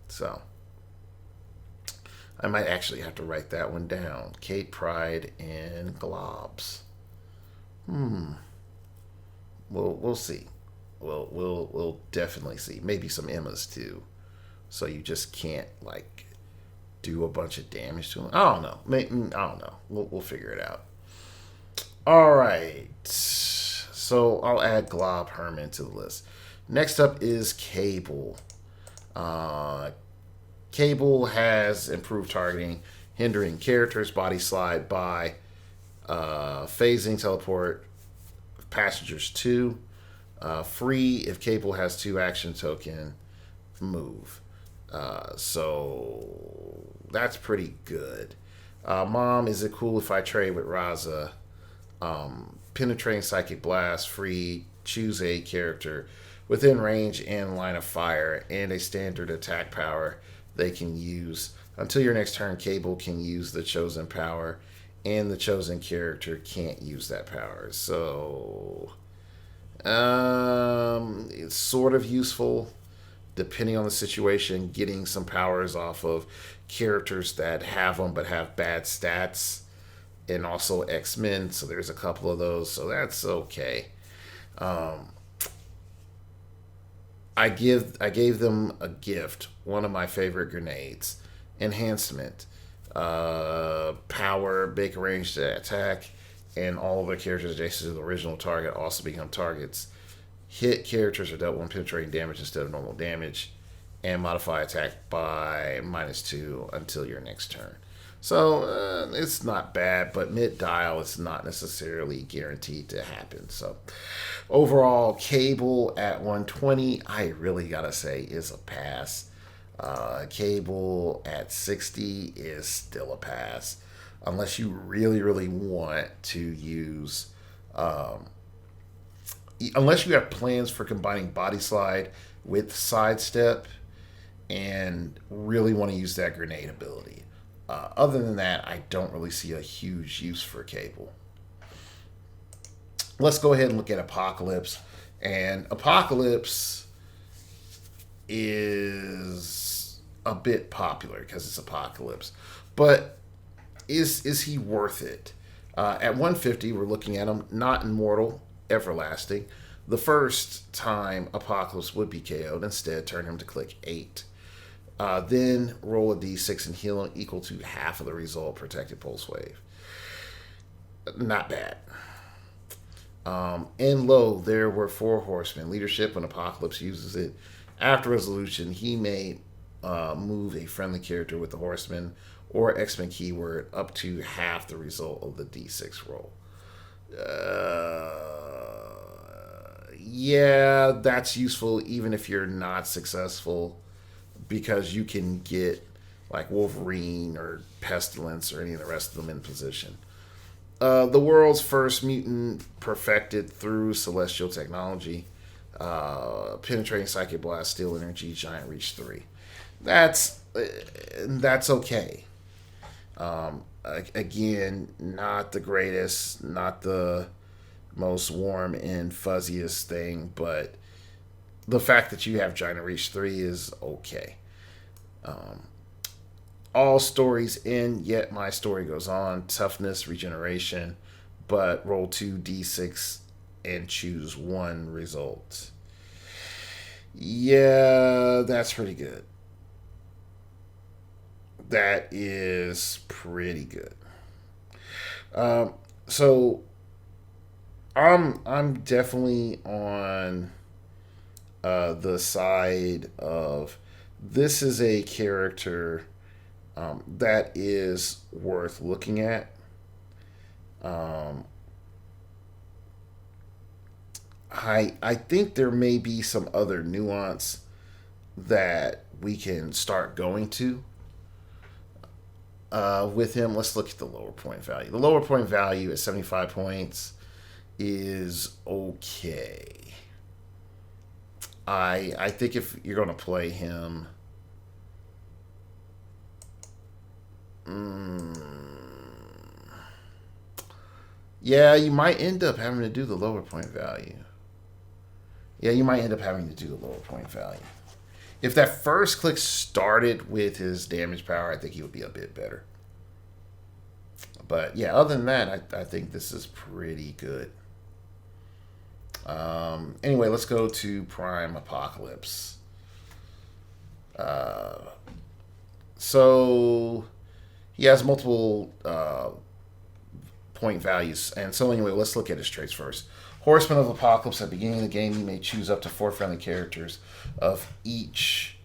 So I might actually have to write that one down. Cape Pride and globs. Hmm. We'll see. We'll definitely see. Maybe some Emmas too. So you just can't like do a bunch of damage to them. I don't know. Maybe, I don't know. We'll figure it out. All right. So I'll add Glob Herman to the list. Next up is Cable. Uh, Cable has improved targeting, hindering characters, body slide by phasing, teleport, passengers 2. Free if Cable has 2 action token, move. So that's pretty good. Mom, is it cool if I trade with Raza? Penetrating Psychic Blast, free, choose a character within range and line of fire, and a standard attack power they can use. Until your next turn, Cable can use the chosen power, and the chosen character can't use that power. So, it's sort of useful depending on the situation, getting some powers off of characters that have them but have bad stats, and also X-Men. So there's a couple of those. So that's okay. Um, I gave them a gift, one of my favorite grenades, enhancement, power, big range to attack, and all of the characters adjacent to the original target also become targets. Hit characters are dealt one penetrating damage instead of normal damage, and modify attack by -2 until your next turn. So it's not bad, but mid dial is not necessarily guaranteed to happen. So overall, Cable at 120, I really gotta say is a pass. Cable at 60 is still a pass, unless you really want to use. Unless you have plans for combining body slide with sidestep and really want to use that grenade ability. Other than that, I don't really see a huge use for Cable. Let's go ahead and look at Apocalypse. And Apocalypse is a bit popular because it's Apocalypse. But is he worth it? At 150, we're looking at him not immortal, everlasting. The first time Apocalypse would be KO'd, instead turn him to click 8. Then roll a d6 and heal him equal to half of the result, protected pulse wave. Not bad. In low, there were 4 horsemen. Leadership, when Apocalypse uses it after resolution, he may move a friendly character with the horseman or X-Men keyword up to half the result of the d6 roll. Yeah, that's useful even if you're not successful, because you can get like Wolverine or Pestilence or any of the rest of them in position. The world's first mutant perfected through celestial technology. Penetrating Psychic Blast, Steel Energy, Giant Reach 3. That's okay. Again, not the greatest, not the most warm and fuzziest thing, but the fact that you have Giant Reach 3 is okay. All stories end, yet my story goes on. Toughness, regeneration, but roll 2d6 and choose 1 result. Yeah, that's pretty good. That is pretty good. So I'm definitely on the side of this is a character that is worth looking at. Um, I think there may be some other nuance that we can start going to with him. Let's look at the lower point value. The lower point value at 75 points is okay. I think if you're going to play him, mm, yeah, you might end up having to do the lower point value. Yeah, you might end up having to do the lower point value. If that first click started with his damage power, I think he would be a bit better. But yeah, other than that, I think this is pretty good. Anyway, let's go to Prime Apocalypse. Uh, so he has multiple point values. And so anyway, let's look at his traits first. Horseman of Apocalypse. At the beginning of the game, you may choose up to 4 friendly characters of each.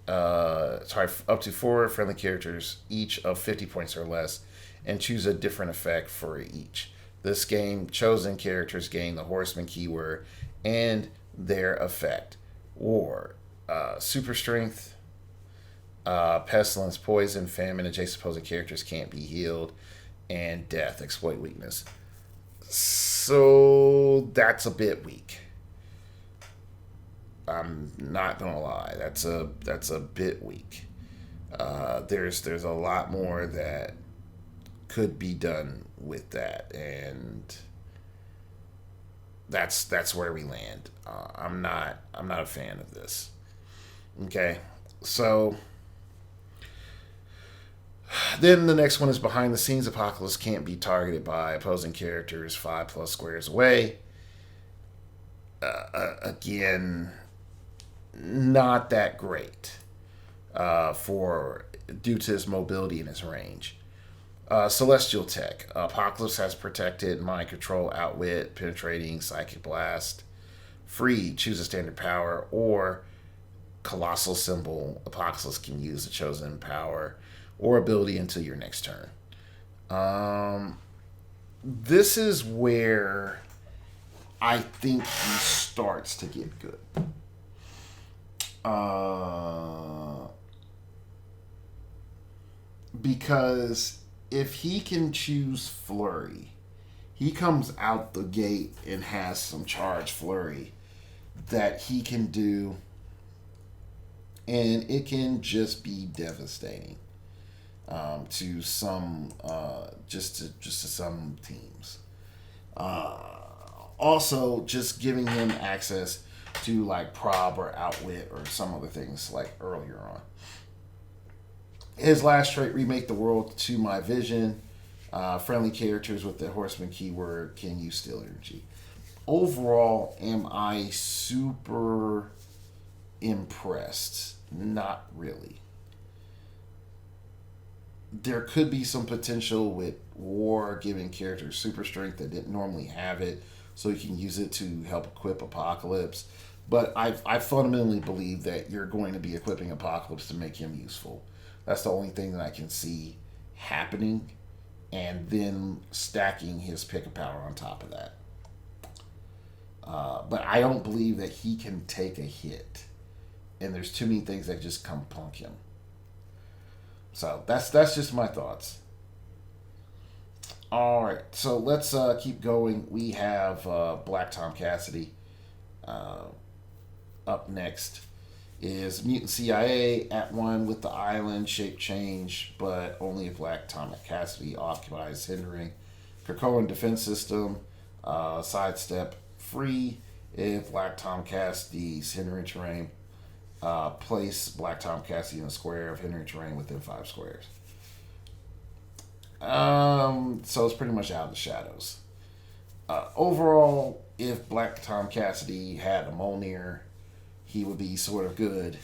Up to 4 friendly characters, each of 50 points or less, and choose a different effect for each. This game, chosen characters gain the Horseman keyword and their effect. War, super strength, pestilence, poison, famine, adjacent opposing characters can't be healed, and death, exploit weakness. So that's a bit weak. I'm not gonna lie. That's a bit weak. There's a lot more that could be done with that, and that's where we land. I'm not a fan of this. Okay, so then the next one is behind the scenes. Apocalypse can't be targeted by opposing characters 5+ squares away. Again, not that great for due to his mobility and his range. Celestial Tech. Apocalypse has protected mind control, outwit, penetrating, psychic blast. Free, choose a standard power, or colossal symbol. Apocalypse can use the chosen power or ability until your next turn. This is where I think he starts to get good. Because if he can choose Flurry, he comes out the gate and has some charge Flurry that he can do, and it can just be devastating to some just to some teams. Also, just giving him access to like prob or outwit or some other things like earlier on. His last trait, remake the world to my vision. Friendly characters with the Horseman keyword can use Steal Energy. Overall, am I super impressed? Not really. There could be some potential with War giving characters super strength that didn't normally have it, so you can use it to help equip Apocalypse. But I fundamentally believe that you're going to be equipping Apocalypse to make him useful. That's the only thing that I can see happening, and then stacking his pick of power on top of that. But I don't believe that he can take a hit, and there's too many things that just come punk him. So that's just my thoughts. All right, so let's keep going. We have Black Tom Cassidy up next. Is Mutant CIA at one with the island shape change, but only if Black Tom Cassidy occupies hindering. Krakoan defense system, sidestep free if Black Tom Cassidy's hindering terrain. Place Black Tom Cassidy in a square of hindering terrain within 5 squares. So it's pretty much out of the shadows. Overall, if Black Tom Cassidy had a Mjolnir, he would be sort of good,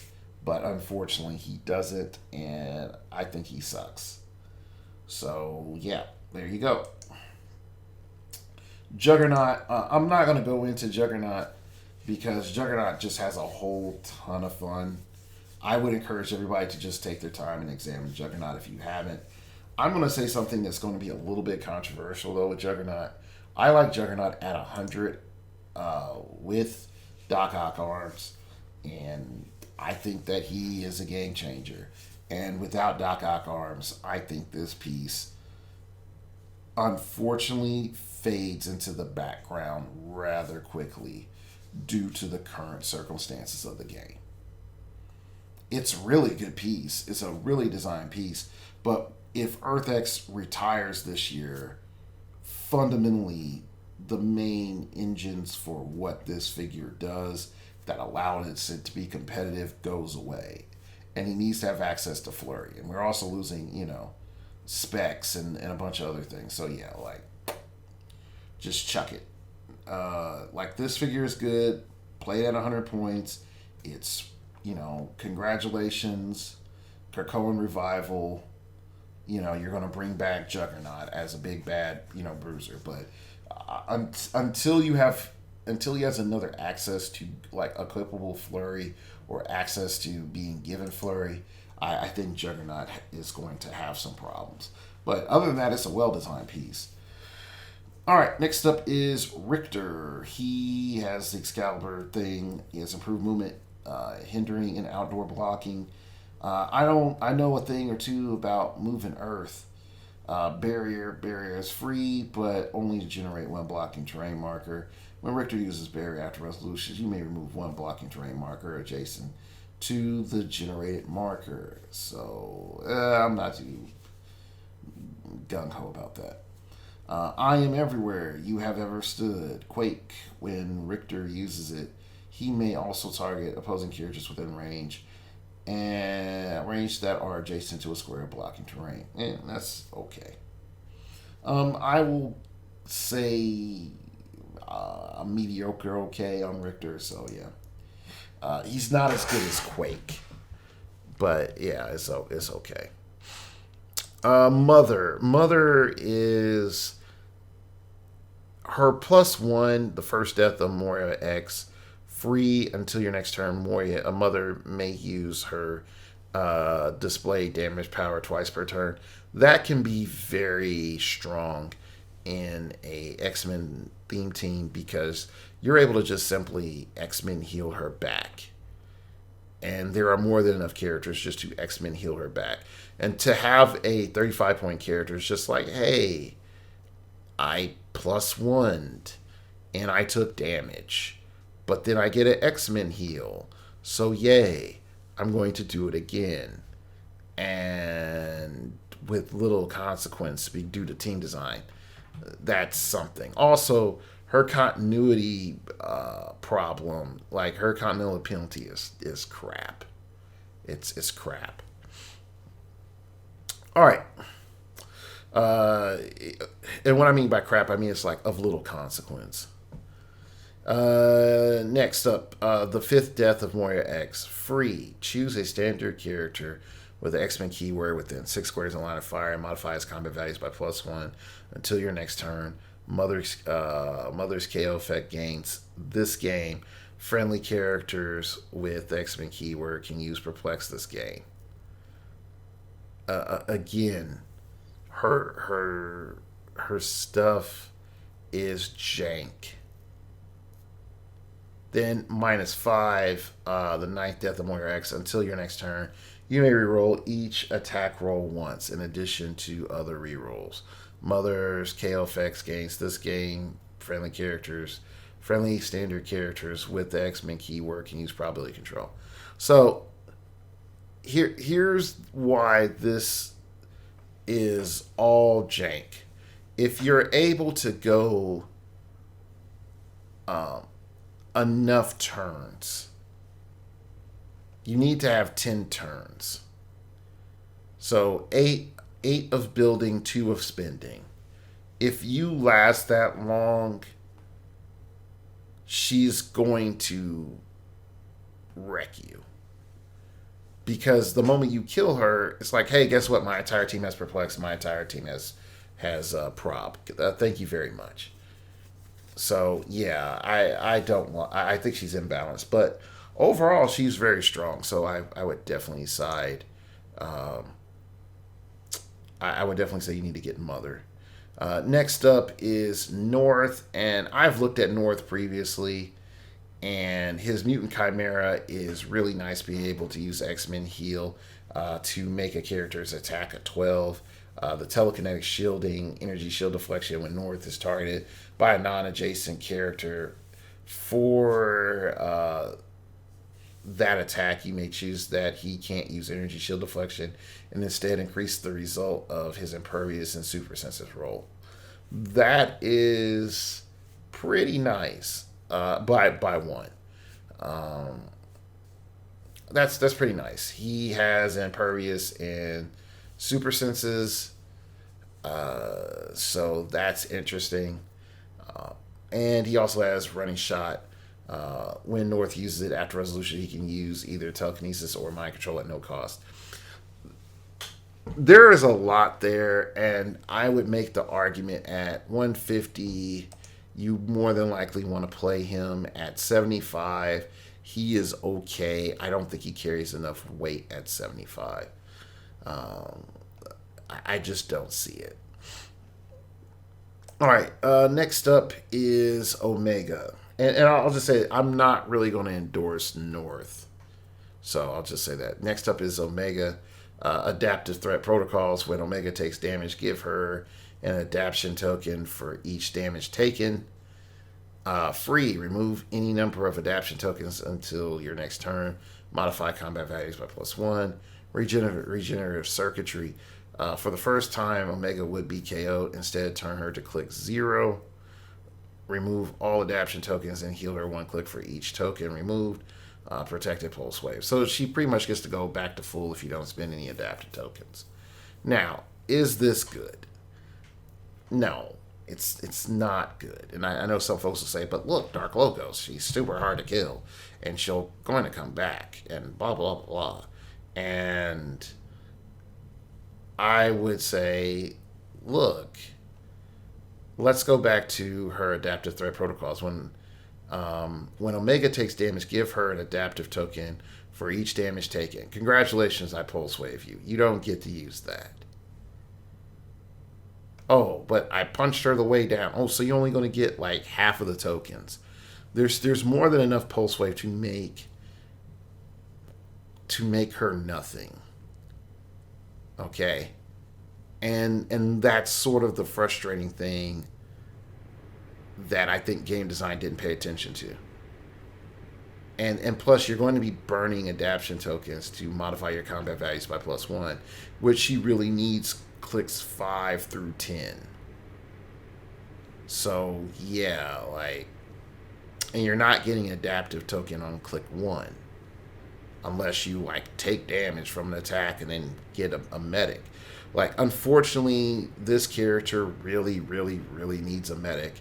but unfortunately he doesn't, and I think he sucks. So yeah, there you go. Juggernaut, I'm not going to go into Juggernaut because Juggernaut just has a whole ton of fun. I would encourage everybody to just take their time and examine Juggernaut if you haven't. I'm going to say something that's going to be a little bit controversial though with Juggernaut. I like Juggernaut at 100 with Doc Ock arms, and I think that he is a game changer. And without Doc Ock arms, I think this piece unfortunately fades into the background rather quickly due to the current circumstances of the game. It's a really good piece. It's a really designed piece. But if EarthX retires this year, fundamentally the main engines for what this figure does that allows it to be competitive goes away. And he needs to have access to Flurry. And we're also losing, specs and a bunch of other things. So yeah, like just chuck it. Like this figure is good. Played at 100 points. It's, congratulations, Krakoan Revival. You're going to bring back Juggernaut as a big bad, bruiser. But until he has another access to like a clippable Flurry or access to being given Flurry, I think Juggernaut is going to have some problems. But other than that, it's a well-designed piece. All right, next up is Richter. He has the Excalibur thing. He has improved movement, hindering and outdoor blocking. I know a thing or two about moving Earth. Barrier is free, but only to generate one blocking terrain marker. When Richter uses Barrier after resolutions, you may remove one blocking terrain marker adjacent to the generated marker. So I'm not too gung-ho about that. I am everywhere you have ever stood. Quake. When Richter uses it, he may also target opposing characters within range and range that are adjacent to a square blocking terrain. And that's okay. I will say a mediocre okay on Richter. So yeah, he's not as good as Quake, but yeah, it's okay. Mother is her +1. The first death of Moria X. Free until your next turn. Moria, a mother may use her display damage power twice per turn. That can be very strong in a X-Men theme team because you're able to just simply X-Men heal her back. And there are more than enough characters just to X-Men heal her back. And to have a 35-point character is just like, hey, I +1'd and I took damage. But then I get an X-Men heal. So yay, I'm going to do it again. And with little consequence due to team design. That's something. Also, her continuity problem, like her continuity penalty is crap. It's crap. All right. And what I mean by crap, I mean it's like of little consequence. Next up, the fifth death of Moria X. Free. Choose a standard character with the X-Men keyword within 6 squares in line of fire and modify its combat values by +1 until your next turn. Mother's KO effect gains this game. Friendly characters with the X-Men keyword can use Perplex this game. Again, her stuff is jank. Then -5, the ninth death of Moira X. Until your next turn, you may reroll each attack roll once in addition to other rerolls. Mother's KO effects gains this game. Friendly standard characters with the X-Men keyword can use probability control. So here's why this is all jank. If you're able to go enough turns, you need to have 10 turns. So 8 of building, 2 of spending. If you last that long, she's going to wreck you. Because the moment you kill her, it's like, hey, guess what? My entire team has Perplex. My entire team has Prob. Thank you very much. So yeah, I don't want. I think she's imbalanced, but overall she's very strong. So I would definitely side. Um, I would definitely say you need to get Mother. Next up is North, and I've looked at North previously, and his Mutant Chimera is really nice being able to use X Men Heal to make a character's attack a 12. The telekinetic shielding, energy shield deflection when North is targeted by a non adjacent character for that attack, you may choose that he can't use energy shield deflection and instead increase the result of his impervious and super sensitive roll. That is pretty nice by one. Um, that's pretty nice. He has impervious and super senses, so that's interesting. Uh, and he also has running shot. When North uses it after resolution, he can use either telekinesis or mind control at no cost. There is a lot there, and I would make the argument at 150, you more than likely want to play him. At 75, he is okay. I don't think he carries enough weight at 75. Um, I just don't see it. All right, next up is Omega. And I'll just say I'm not really going to endorse North. So I'll just say that. Next up is Omega. Adaptive threat protocols. When Omega takes damage, give her an adaptation token for each damage taken. Free. Remove any number of adaptation tokens until your next turn. Modify combat values by +1. Regenerative circuitry. For the first time, Omega would be KO'd. Instead, turn her to click 0. Remove all adaptation tokens and heal her 1 click for each token removed. Protected pulse wave. So she pretty much gets to go back to full if you don't spend any adapted tokens. Now, is this good? No, it's not good. And I know some folks will say, but look, Dark Logos, she's super hard to kill, and she'll going to come back, and blah blah blah blah. And I would say, look, let's go back to her adaptive threat protocols. When Omega takes damage, give her an adaptive token for each damage taken. Congratulations, I pulse wave you. You don't get to use that. Oh, but I punched her the way down. Oh, so you're only going to get like half of the tokens. There's more than enough pulse wave to make her nothing. Okay? And that's sort of the frustrating thing that I think game design didn't pay attention to. And plus, you're going to be burning adaptation tokens to modify your combat values by +1, which she really needs clicks 5 through 10. So yeah, like, and you're not getting an adaptive token on click 1 unless you like take damage from an attack and then get a medic. Like, unfortunately, this character really, really, really needs a medic,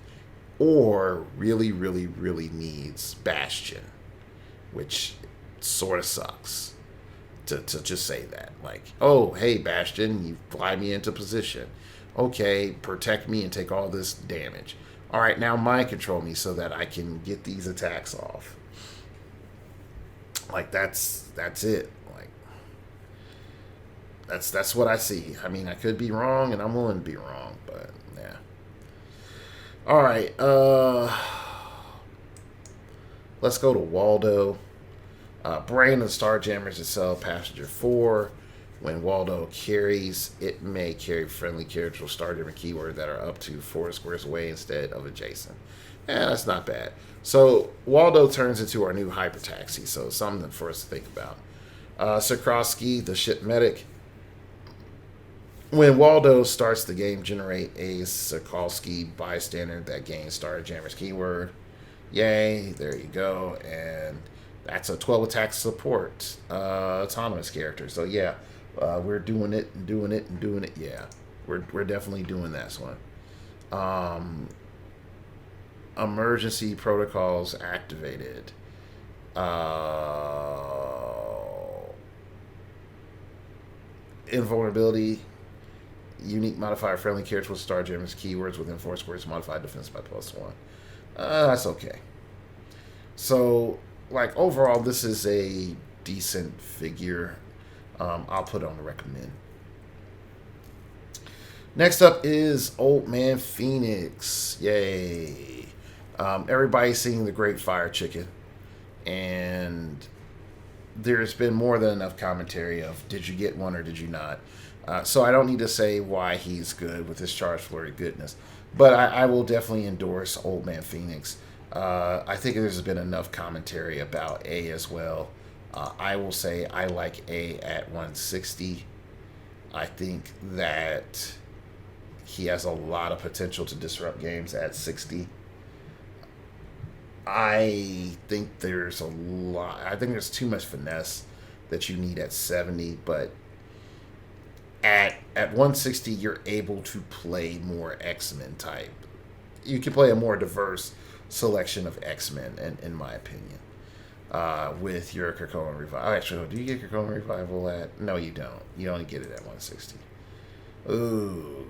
or really, really, really needs Bastion, which sort of sucks to just say that. Like, oh, hey, Bastion, you fly me into position. Okay, protect me and take all this damage. All right, now mind control me so that I can get these attacks off. Like, that's it. Like, that's what I see. I mean, I could be wrong, and I'm willing to be wrong, but yeah. All right, let's go to Waldo. Brain of Starjammers itself, Passenger 4. When Waldo carries, it may carry friendly characters with Starjammer keyword that are up to 4 squares away instead of adjacent. That's not bad. So Waldo turns into our new hyper taxi, so something for us to think about. Sikorsky, the ship medic. When Waldo starts the game, generate a Sikorsky bystander that gains Starjammer's keyword. Yay, there you go. And that's a 12 attack support autonomous character. So yeah, we're doing it and doing it and doing it. Yeah, we're definitely doing this one. Emergency protocols activated. Invulnerability. Unique modifier friendly characters with Starjammer's keywords within 4 squares modified defense by +1. That's okay. So, like overall, this is a decent figure. I'll put on the recommend. Next up is Old Man Phoenix. Yay! Everybody's seeing the Great Fire Chicken, and there's been more than enough commentary of did you get one or did you not. So I don't need to say why he's good with his charge flurry goodness, but I will definitely endorse Old Man Phoenix. I think there's been enough commentary about A as well. I will say I like A at 160. I think that he has a lot of potential to disrupt games at 60. I think there's a lot. I think there's too much finesse that you need at 70, but at 160 you're able to play more X-Men type. You can play a more diverse selection of X-Men, in my opinion. With your Krakoan Revival. Actually, do you get Krakoan Revival at? No, you don't. You only get it at 160. Ooh,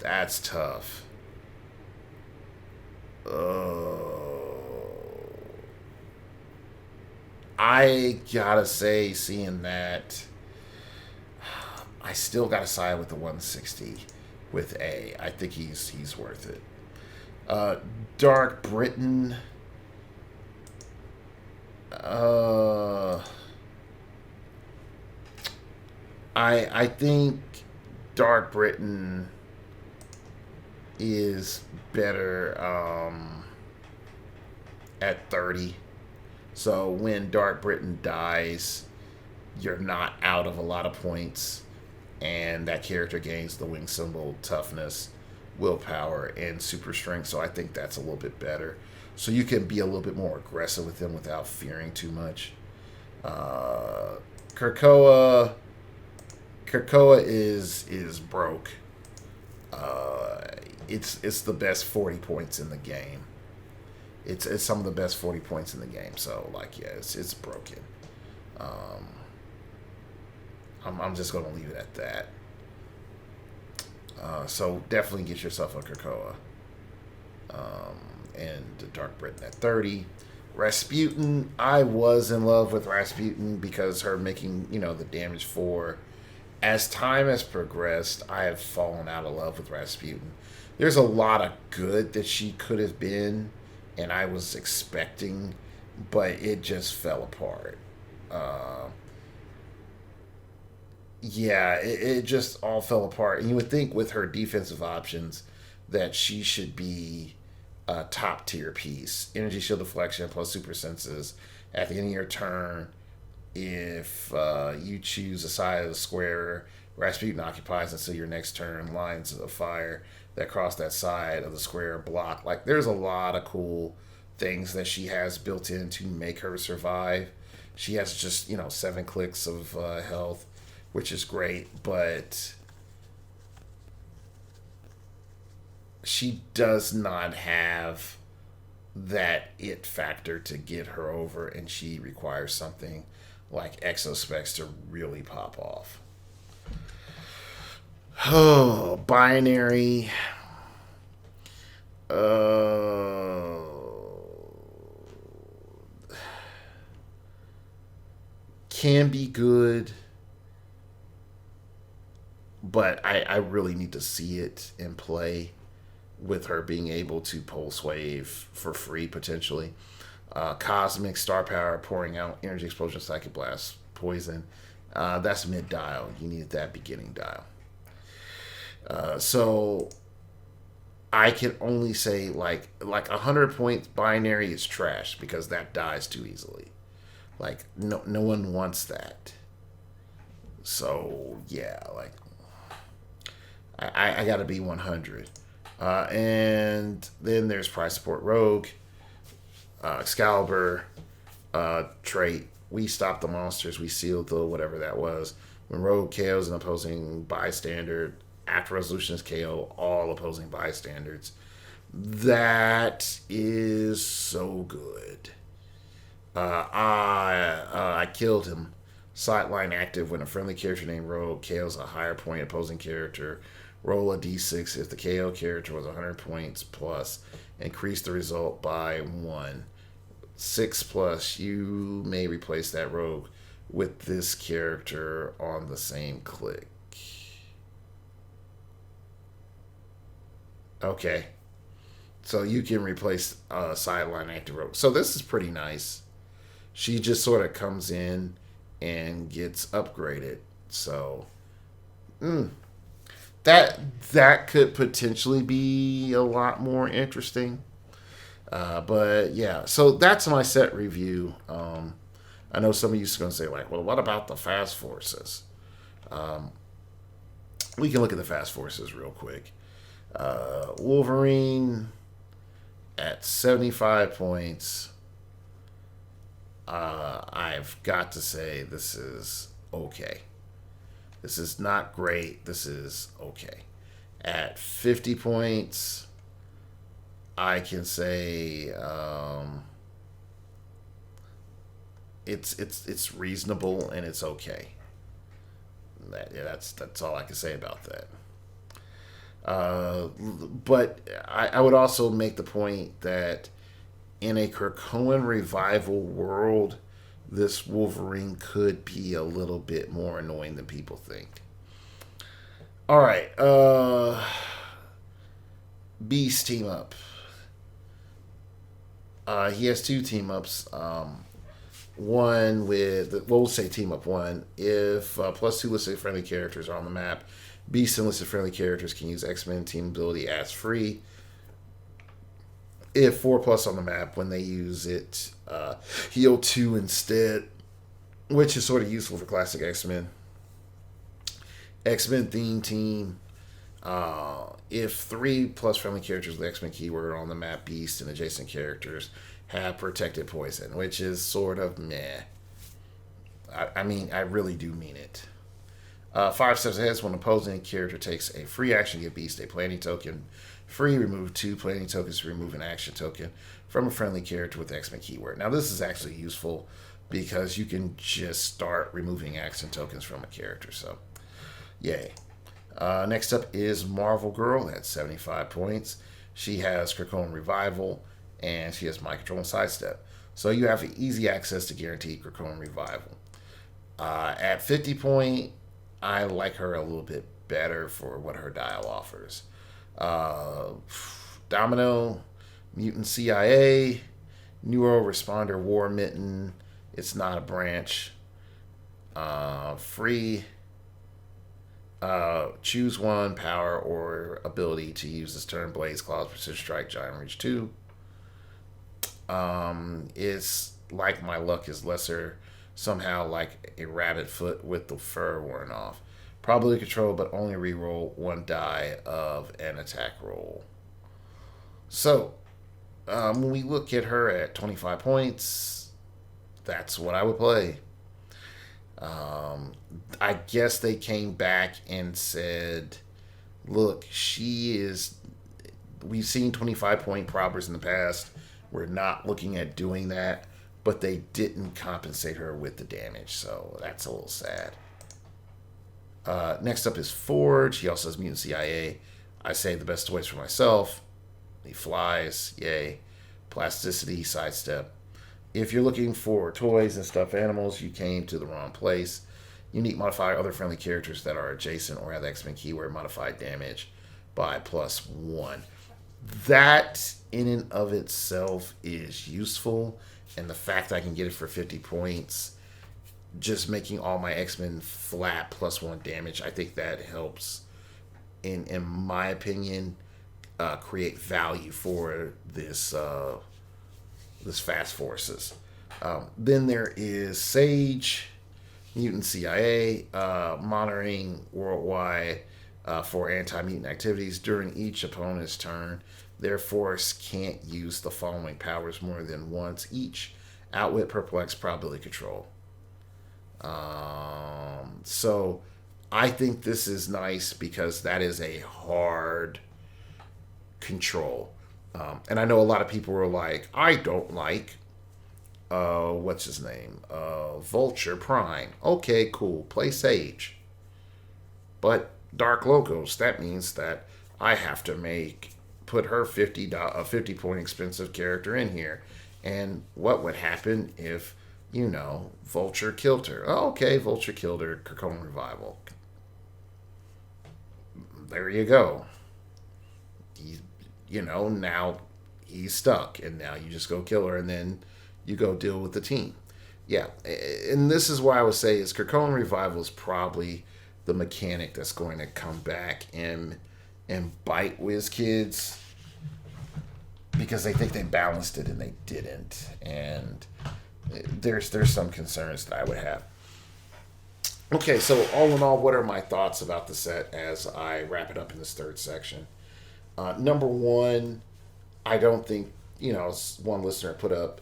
that's tough. Oh, I gotta say, seeing that, I still gotta side with the 160 with A. I think he's worth it. Uh, Dark Britain. Uh, I think Dark Britain is better at 30. So when Dark Britain dies, you're not out of a lot of points, and that character gains the wing symbol, toughness, willpower, and super strength. So I think that's a little bit better. So you can be a little bit more aggressive with them without fearing too much. Uh, Krakoa, Krakoa is broke. Uh, it's the best 40 points in the game. It's some of the best 40 points in the game. So like yeah, it's broken. Um, I'm just gonna leave it at that. So definitely get yourself a Krakoa. And the Dark Britain at 30. Rasputin, I was in love with Rasputin because her making, the damage for. As time has progressed, I have fallen out of love with Rasputin. There's a lot of good that she could have been, and I was expecting, but it just fell apart. Uh, yeah, it just all fell apart. And you would think with her defensive options that she should be a top tier piece. Energy shield deflection plus super senses at the end of your turn. If you choose a side of the square Rasputin occupies until your next turn, lines of fire that cross that side of the square block. Like, there's a lot of cool things that she has built in to make her survive. She has just, 7 clicks of health, which is great, but she does not have that it factor to get her over, and she requires something like Exospecs to really pop off. Oh, binary. Uh, can be good, but I really need to see it in play with her being able to pulse wave for free potentially. Cosmic star power, pouring out energy explosion, psychic blast, poison. That's mid dial. You need that beginning dial. So I can only say like 100 points binary is trash because that dies too easily. Like no one wants that. So yeah, like I gotta be 100. And then there's prize support rogue, Excalibur, trait. We stop the monsters. We seal the whatever that was. When rogue KOs an opposing bystander, after resolution is KO all opposing bystanders. That is so good. I killed him. Sideline active when a friendly character named Rogue KOs a higher point opposing character. Roll a d6 if the KO character was 100 points plus Increase the result by 1. 6 plus, you may replace that rogue with this character on the same click. Okay. So you can replace sideline active rogue. So this is pretty nice. She just sort of comes in and gets upgraded. So that could potentially be a lot more interesting. But yeah, so that's my set review. I know some of you are going to say, like, well, what about the fast forces? We can look at the fast forces real quick. Wolverine at 75 points. I've got to say, this is okay. This is not great. This is okay. At 50 points, I can say it's reasonable and it's okay. That's all I can say about that. But I would also make the point that in a Krakoan revival world, this Wolverine could be a little bit more annoying than people think. All right, Beast team up. He has 2 team ups. One with, well, we'll say team up 1. If plus 2 listed friendly characters are on the map, Beast and listed friendly characters can use X-Men team ability as free. If 4 plus on the map, when they use it, heal 2 instead, which is sort of useful for classic X-Men. X-Men theme team. If 3 plus friendly characters with the X-Men keyword on the map, Beast and adjacent characters have protected poison, which is sort of meh. I mean, I really do mean it. 5 steps ahead is when an opposing character takes a free action, give Beast a planning token. Free, remove 2 planning tokens to remove an action token from a friendly character with the X-Men keyword. Now, this is actually useful because you can just start removing action tokens from a character. So, yay. Next up is Marvel Girl at 75 points. She has Krakoan Revival, and she has Mind Control and Sidestep. So you have easy access to guaranteed Krakoan Revival. At 50 point, I like her a little bit better for what her dial offers. Domino, Mutant CIA, Neuro Responder War Mitten. It's not a branch. Free. Choose 1 power or ability to use this turn. Blaze, Claws, Precision Strike, Giant Reach 2. It's like my luck is lesser. Somehow like a rabbit foot with the fur worn off. Probably control, but only reroll 1 die of an attack roll. So, when we look at her at 25 points, that's what I would play. I guess they came back and said, look, we've seen 25-point probbers in the past. We're not looking at doing that, but they didn't compensate her with the damage, so that's a little sad. Next up is Forge. He also has Mutant CIA. I say the best toys for myself. He flies, yay. Plasticity, Sidestep. If you're looking for toys and stuffed animals, you came to the wrong place. Unique modifier, other friendly characters that are adjacent or have the X-Men keyword modified damage by +1. That in and of itself is useful, and the fact I can get it for 50 points, just making all my X-Men flat +1 damage, I think that helps, in my opinion, create value for this Fast Forces. Then there is Sage, Mutant CIA, monitoring worldwide for anti-mutant activities during each opponent's turn. Their force can't use the following powers more than once each: Outwit, Perplex, Probability Control. So I think this is nice because that is a hard control. And I know a lot of people were like, I don't like, what's his name? Vulture Prime. Okay, cool. Play Sage. But Dark Logos, that means that I have to make put her a 50-point expensive character in here, and what would happen if Vulture killed her? Oh, okay, Vulture killed her. Krakoan Revival. There you go. Now he's stuck, and now you just go kill her, and then you go deal with the team. Yeah, and this is why I would say is Krakoan Revival is probably the mechanic that's going to come back and bite WizKids because they think they balanced it and they didn't, and there's some concerns that I would have. Okay, so all in all, what are my thoughts about the set as I wrap it up in this third section? Number one, I don't think, as one listener put up,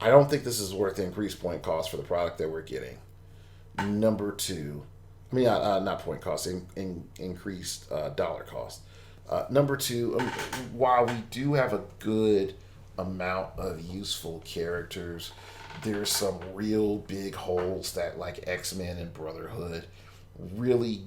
I don't think this is worth the increased point cost for the product that we're getting. Number two, not point cost, increased dollar cost. Number two, while we do have a good amount of useful characters, there's some real big holes that like X-Men and Brotherhood really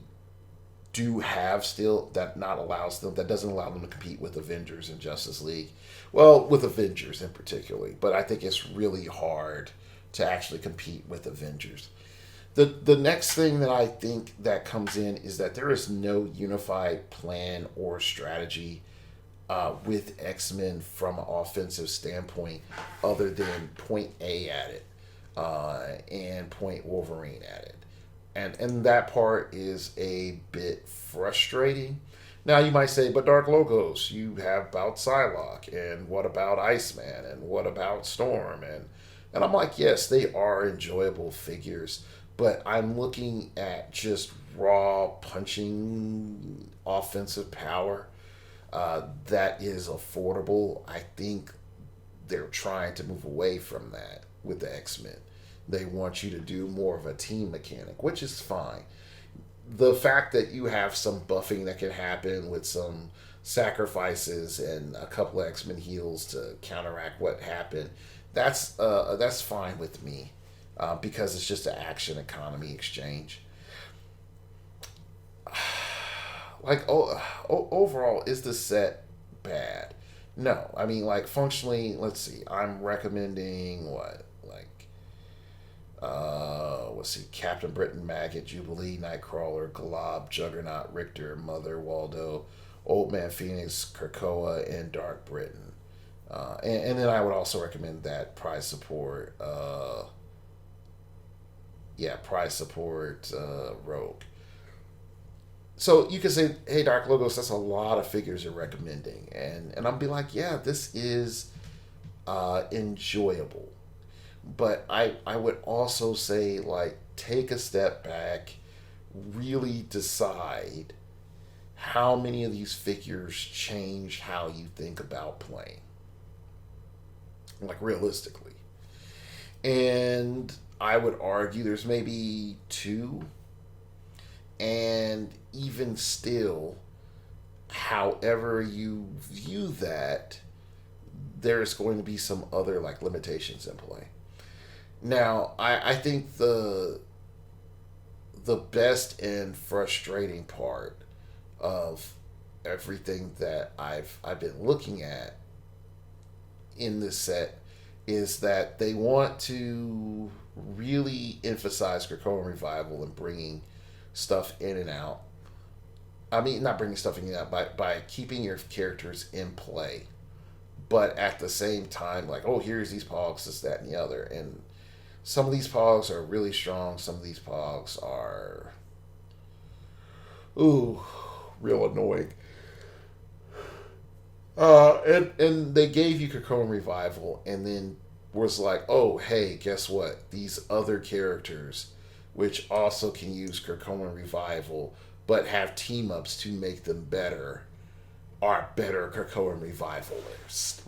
do have still that doesn't allow them to compete with Avengers and Justice League. Well, with Avengers in particular, but I think it's really hard to actually compete with Avengers. The next thing that I think that comes in is that there is no unified plan or strategy with X-Men from an offensive standpoint other than point A at it and point Wolverine at it. And that part is a bit frustrating. Now you might say, but Dark Logos, you have about Psylocke, and what about Iceman, and what about Storm? And I'm like, yes, they are enjoyable figures, but I'm looking at just raw punching offensive power that is affordable. I think they're trying to move away from that with the X-Men. They want you to do more of a team mechanic, which is fine. The fact that you have some buffing that can happen with some sacrifices and a couple of X-Men heals to counteract what happened, that's fine with me because it's just an action economy exchange. Overall, is the set bad? No. Functionally, let's see. I'm recommending what? Let's see. Captain Britain, Maggot, Jubilee, Nightcrawler, Glob, Juggernaut, Richter, Mother, Waldo, Old Man Phoenix, Krakoa, and Dark Britain. And then I would also recommend that prize support. Rogue. So you can say, hey, Dark Logos, that's a lot of figures you're recommending. And I'll be like, yeah, this is enjoyable. But I would also say, take a step back, really decide how many of these figures change how you think about playing. Realistically. And I would argue there's maybe 2. And even still, however you view that, there's going to be some other limitations in play. Now, I think the best and frustrating part of everything that I've been looking at in this set is that they want to really emphasize Krakoan Revival and bringing stuff in and out. Not bringing stuff in and out, by keeping your characters in play. But at the same time, here's these pogs, this, that, and the other. And some of these pogs are really strong. Some of these pogs are, real annoying. And they gave you Krakoan Revival, and then was like, oh, hey, guess what? These other characters, which also can use Krakoan Revival, but have team-ups to make them better, are better Krakoan Revivalists.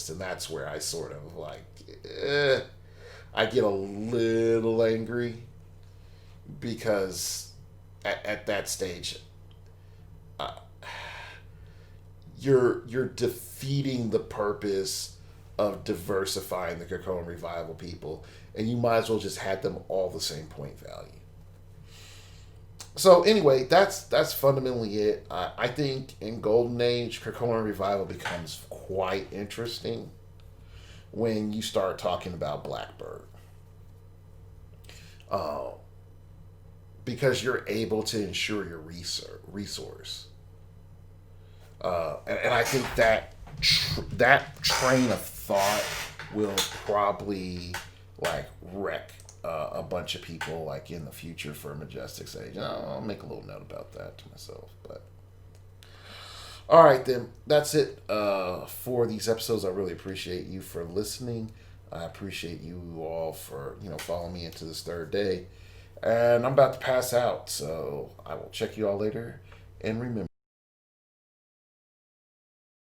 And that's where I sort of I get a little angry because at that stage, you're defeating the purpose of diversifying the Krakoan Revival people, and you might as well just had them all the same point value. So anyway, that's fundamentally it. I think in Golden Age, Krakoan Revival becomes quite interesting when you start talking about Blackbird, uh, because you're able to ensure your resource, and I think that that train of thought will probably like wreck a bunch of people like in the future for Majestic's Age. I'll make a little note about that to myself. But all right, then that's it for these episodes. I really appreciate you for listening. I appreciate you all for following me into this third day. And I'm about to pass out, so I will check you all later. And remember.